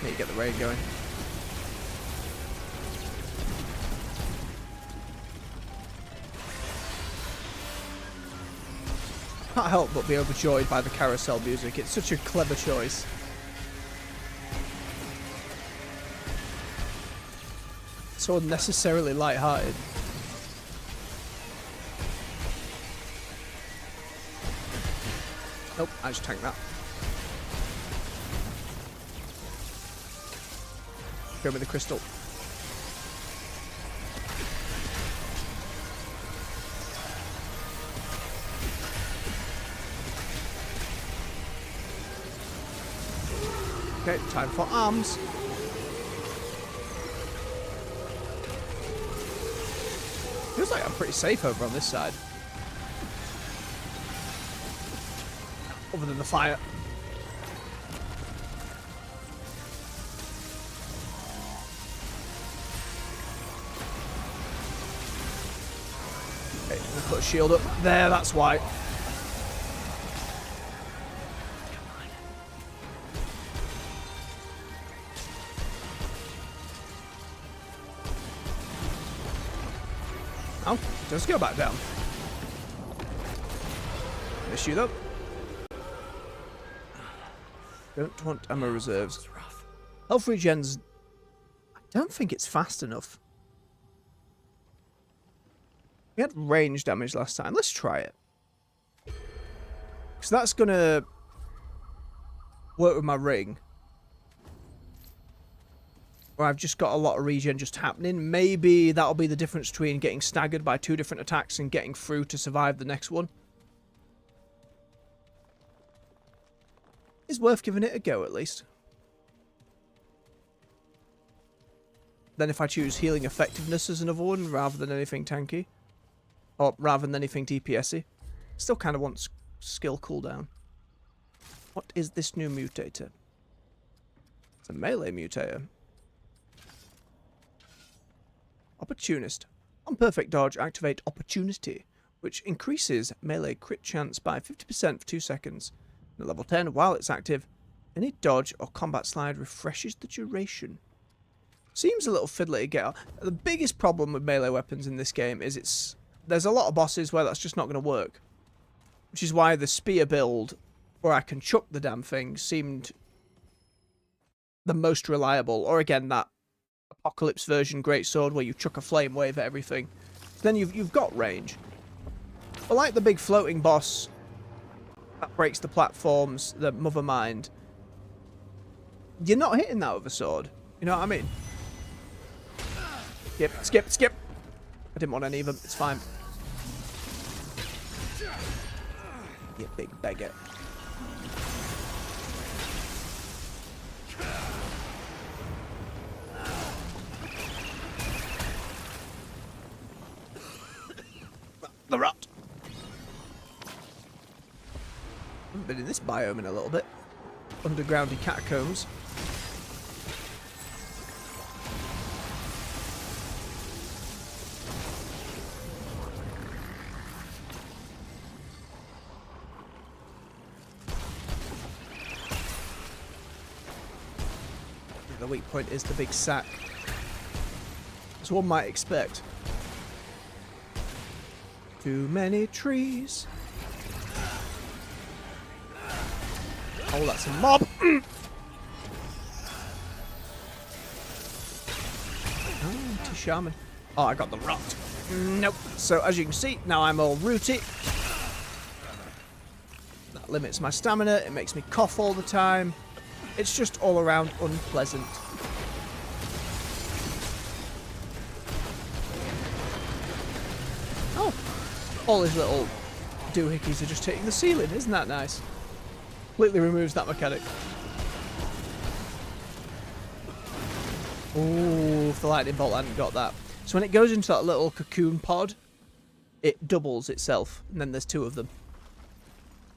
Need to get the raid going. Can't help but be overjoyed by the carousel music. It's such a clever choice. So unnecessarily light-hearted. Nope, I just tanked that. Go with the crystal. Okay, time for arms. Feels like I'm pretty safe over on this side. Other than the fire. got a shield up. There, that's why. Oh, just go back down. Miss you though. Don't want ammo reserves. Health regens. I don't think it's fast enough. We had range damage last time. Let's try it. Because that's going to work with my ring. Where I've just got a lot of regen just happening. Maybe that'll be the difference between getting staggered by 2 different attacks and getting through to survive the next one. It's worth giving it a go at least. Then if I choose healing effectiveness as another one rather than anything tanky. Or rather than anything DPS-y. Still kind of wants skill cooldown. What is this new mutator? It's a melee mutator. Opportunist. On perfect dodge, activate Opportunity, which increases melee crit chance by 50% for 2 seconds. At level 10, while it's active, any dodge or combat slide refreshes the duration. Seems a little fiddly to get on. The biggest problem with melee weapons in this game is there's a lot of bosses where that's just not going to work. Which is why the spear build, where I can chuck the damn thing, seemed the most reliable. Or again, that Apocalypse version greatsword where you chuck a flame wave at everything. Then you've got range. But like the big floating boss that breaks the platforms, the Mother Mind, you're not hitting that with a sword. You know what I mean? Skip, skip, skip. I didn't want any of them. It's fine. You big beggar. The rot. Haven't been in this biome in a little bit. Undergroundy catacombs. The weak point is the big sack, as one might expect. Too many trees. Oh, that's a mob. Oh, Shaman. Oh, I got the rot. Nope. So as you can see, now I'm all rooty. That limits my stamina. It makes me cough all the time. It's just all around unpleasant. Oh, all his little doohickeys are just hitting the ceiling. Isn't that nice? Completely removes that mechanic. Oh, if the lightning bolt hadn't got that. So when it goes into that little cocoon pod, it doubles itself. And then there's 2 of them.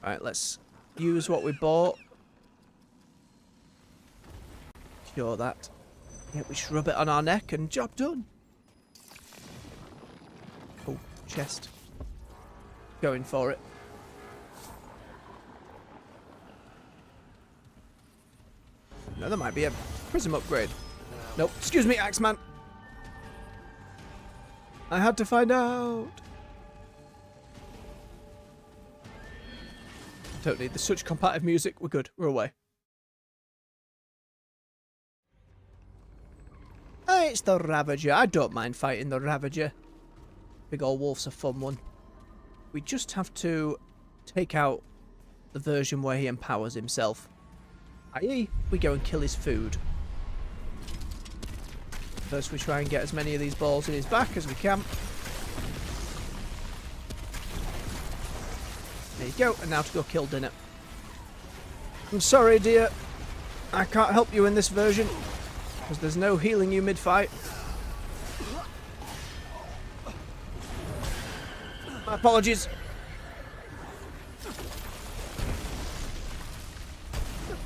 Alright, let's use what we bought. Cure that. Yeah, we just rub it on our neck and job done. Oh, chest. Going for it. No, there might be a prism upgrade. Nope. Excuse me, Axeman. I had to find out. Don't need the such combative music. We're good. We're away. Hey, it's the Ravager. I don't mind fighting the Ravager. Big old wolf's a fun one. We just have to take out the version where he empowers himself. I.e., we go and kill his food. First we try and get as many of these balls in his back as we can. There you go, and now to go kill dinner. I'm sorry, dear. I can't help you in this version, because there's no healing you mid-fight. My apologies.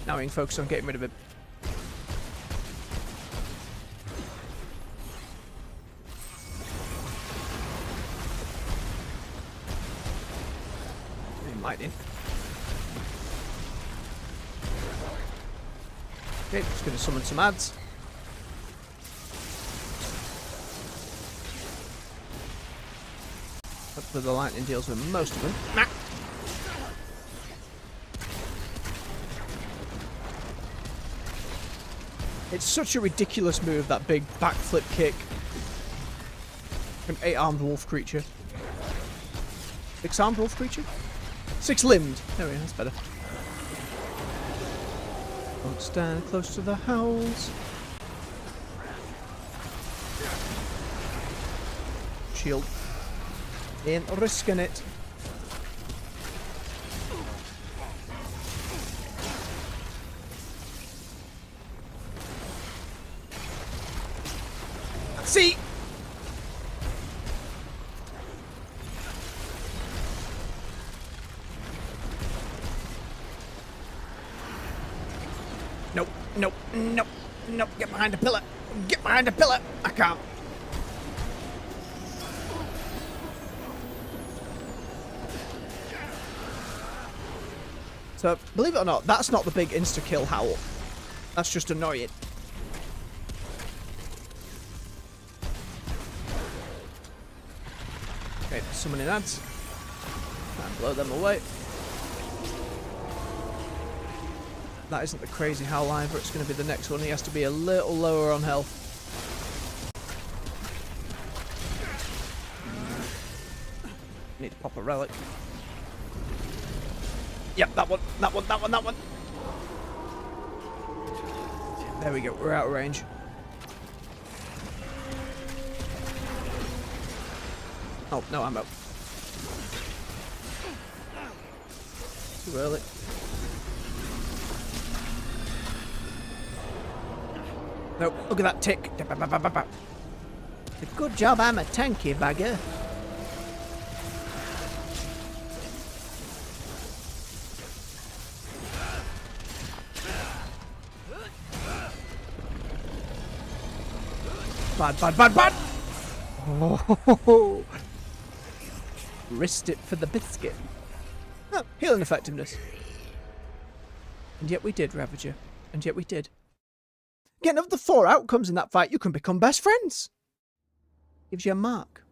Now we can focus on getting rid of him. lightning. Okay, just going to summon some ads. Hopefully the lightning deals with most of them. Nah. It's such a ridiculous move, that big backflip kick. An 8-armed wolf creature. 6-armed wolf creature? 6-limbed. There we go, that's better. Don't stand close to the howls. Shield. Ain't risking it. See? Nope, nope, nope, nope. Get behind a pillar. Get behind a pillar. I can't. So, believe it or not, that's not the big insta-kill howl. That's just annoying. Okay, summoning ads. And blow them away. That isn't the crazy howl either, it's going to be the next one. He has to be a little lower on health. Need to pop a relic. Yep, that one, that one, that one, that one. There we go, we're out of range. Oh, no ammo. Too early. Nope, look at that tick. Good job, I'm a tanky bagger. Bad, bad, bad, bad! Oh, risked it for the biscuit. Oh, healing effectiveness. And yet we did, Ravager. And yet we did. Again, of the 4 outcomes in that fight, you can become best friends. Gives you a mark.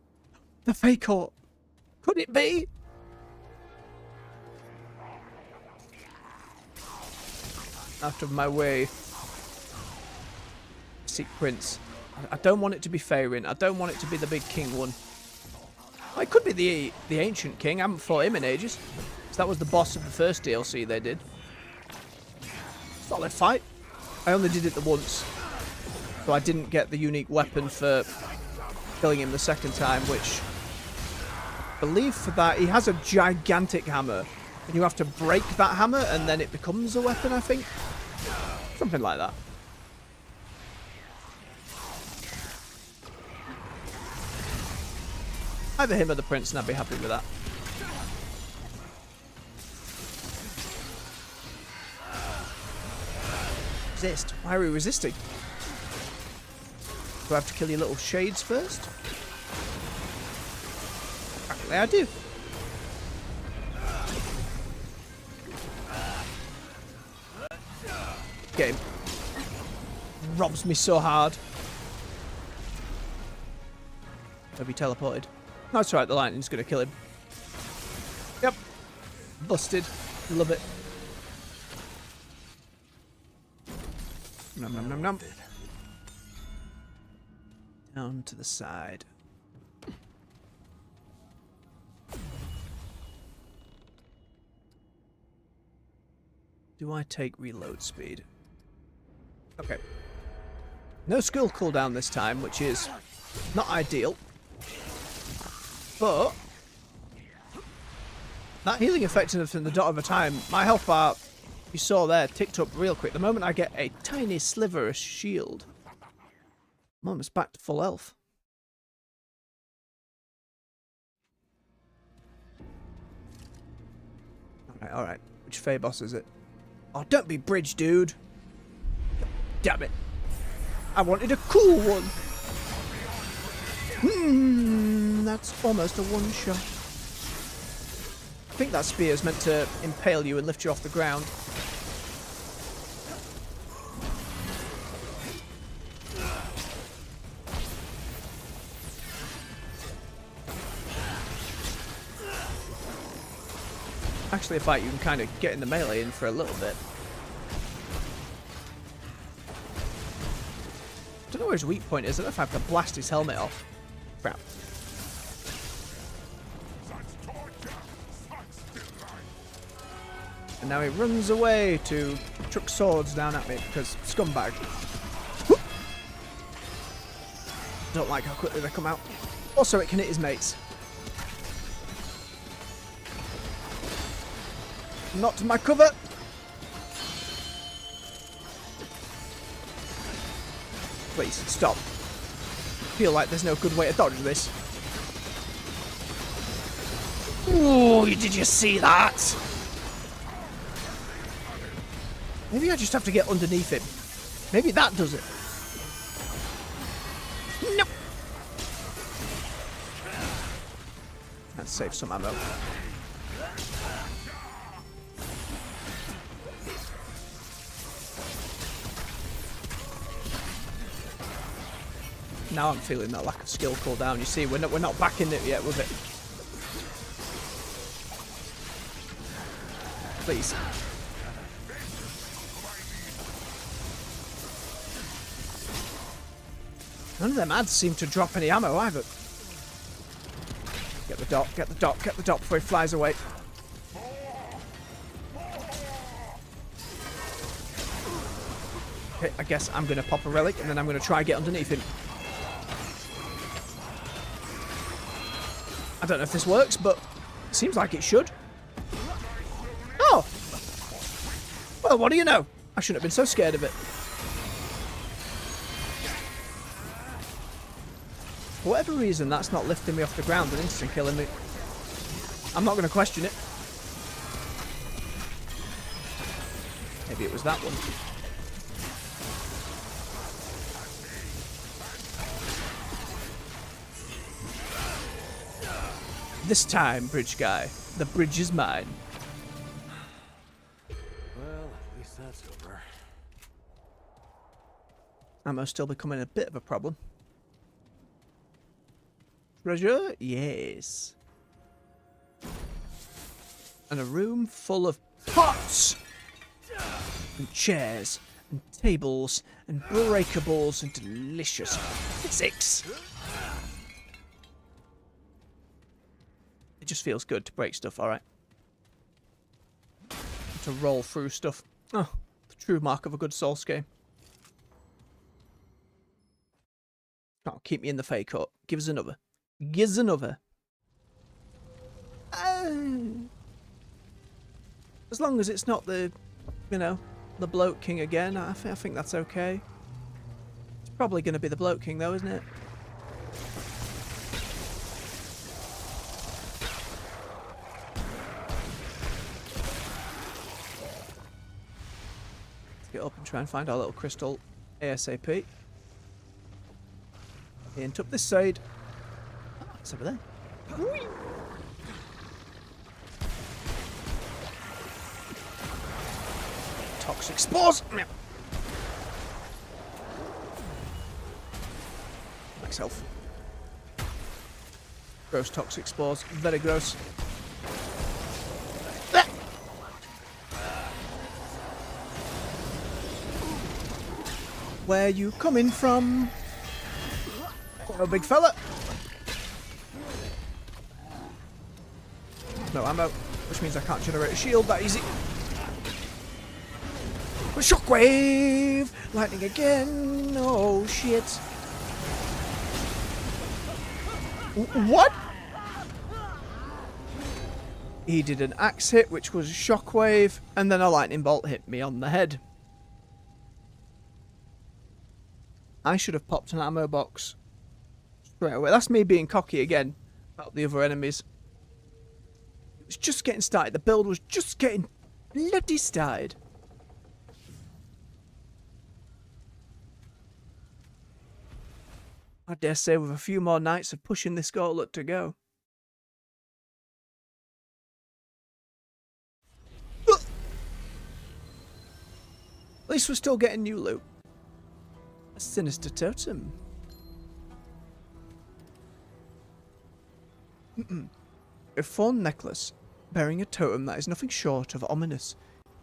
The fake heart. Could it be? Out of my way. Seek Prince. I don't want it to be Faerun. I don't want it to be the big king one. Well, it could be the ancient king. I haven't fought him in ages. So that was the boss of the first DLC they did. Solid fight. I only did it the once. So I didn't get the unique weapon for killing him the second time, which I believe for that he has a gigantic hammer. And you have to break that hammer and then it becomes a weapon, I think. Something like that. Either him or the prince, and I'd be happy with that. Resist? Why are we resisting? Do I have to kill your little shades first? Apparently I do. Get him. Robs me so hard. Have he teleported? No, it's alright, the lightning's gonna kill him. Yep. Busted. Love it. Nom nom nom nom. Down to the side. Do I take reload speed? Okay. No skill cooldown this time, which is not ideal. But that healing effectiveness in the dot of a time, my health bar, you saw there, ticked up real quick. The moment I get a tiny sliver of shield, I'm almost back to full health. Alright. Which Fey boss is it? Oh, don't be bridge, dude. Damn it. I wanted a cool one. That's almost a one-shot. I think that spear is meant to impale you and lift you off the ground. Actually, a fight you can kind of get in the melee in for a little bit. Don't know where his weak point is. I don't know if I have to blast his helmet off. Crap. And now he runs away to chuck swords down at me because scumbag. Don't like how quickly they come out. Also, it can hit his mates. Not to my cover. Please, stop. I feel like there's no good way to dodge this. Ooh, did you see that? Maybe I just have to get underneath him. Maybe that does it. Nope. Let's save some ammo. Now I'm feeling that lack of skill cooldown. You see, we're not back in it yet with it. Please. None of them ads seem to drop any ammo either. Get the dot, get the dot, get the dot before he flies away. Okay, I guess I'm going to pop a relic and then I'm going to try and get underneath him. I don't know if this works, but it seems like it should. Oh! Well, what do you know? I shouldn't have been so scared of it. For whatever reason, that's not lifting me off the ground and instant killing me. I'm not going to question it. Maybe it was that one. This time, bridge guy, the bridge is mine. Well, at least that's over. Ammo's still becoming a bit of a problem. Treasure? Yes. And a room full of pots! And chairs, and tables, and breakables, and delicious physics. It just feels good to break stuff, alright? To roll through stuff. Oh, the true mark of a good Souls game. Oh, keep me in the fake hut. Give us another. Give us another. As long as it's not the, you know, the Bloat King again, I think that's okay. It's probably going to be the Bloat King though, isn't it? Get up and try and find our little crystal ASAP. And up this side. Oh, it's over there. Whee! Toxic spores! Max health. Gross toxic spores. Very gross. Where you coming from? Hello, big fella. No ammo, which means I can't generate a shield that easy. Shockwave! Lightning again! Oh shit! What? He did an axe hit, which was a shockwave, and then a lightning bolt hit me on the head. I should have popped an ammo box straight away. That's me being cocky again about the other enemies. It was just getting started. The build was just getting bloody started. I dare say with a few more nights of pushing this gauntlet to go. least we're still getting new loot. A sinister totem. A fawn necklace bearing a totem that is nothing short of ominous.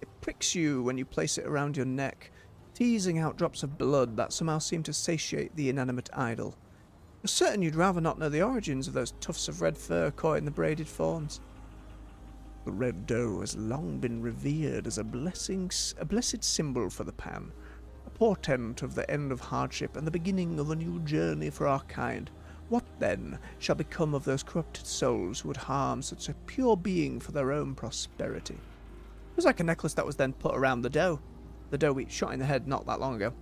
It pricks you when you place it around your neck, teasing out drops of blood that somehow seem to satiate the inanimate idol. You're certain you'd rather not know the origins of those tufts of red fur caught in the braided fawns. The red doe has long been revered as a blessed symbol for the Pan, a portent of the end of hardship and the beginning of a new journey for our kind. What, then, shall become of those corrupted souls who would harm such a pure being for their own prosperity? It was like a necklace that was then put around the doe we shot in the head not that long ago.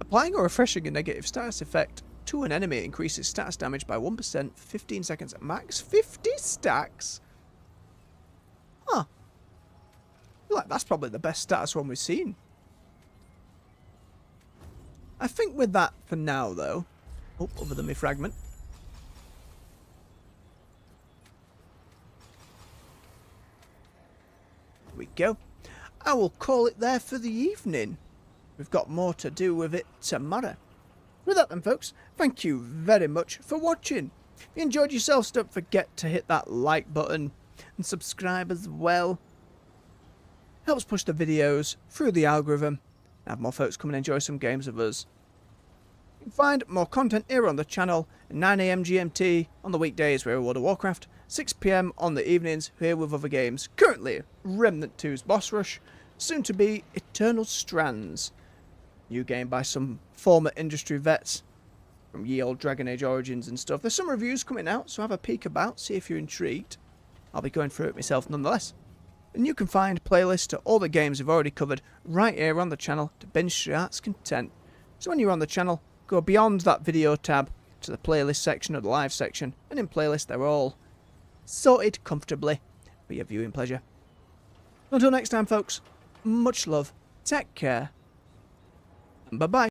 Applying or refreshing a negative status effect to an enemy increases status damage by 1% for 15 seconds at max. 50 stacks? Huh. I feel like that's probably the best status one we've seen. I think with that for now, though. Oh, other than my fragment. Here we go. I will call it there for the evening. We've got more to do with it tomorrow. With that then, folks, thank you very much for watching. If you enjoyed yourselves, don't forget to hit that like button and subscribe as well. Helps push the videos through the algorithm and have more folks come and enjoy some games with us. You can find more content here on the channel at 9 AM GMT on the weekdays we're World of Warcraft, 6 PM on the evenings here with other games. Currently, Remnant 2's Boss Rush, soon to be Eternal Strands. New game by some former industry vets from ye old Dragon Age Origins and stuff. There's some reviews coming out, so have a peek about, see if you're intrigued. I'll be going through it myself nonetheless. And you can find playlists to all the games we've already covered right here on the channel to binge to your heart's content. So when you're on the channel, go beyond that video tab to the playlist section or the live section, and in playlist they're all sorted comfortably for your viewing pleasure. Until next time, folks, much love, take care, and bye-bye.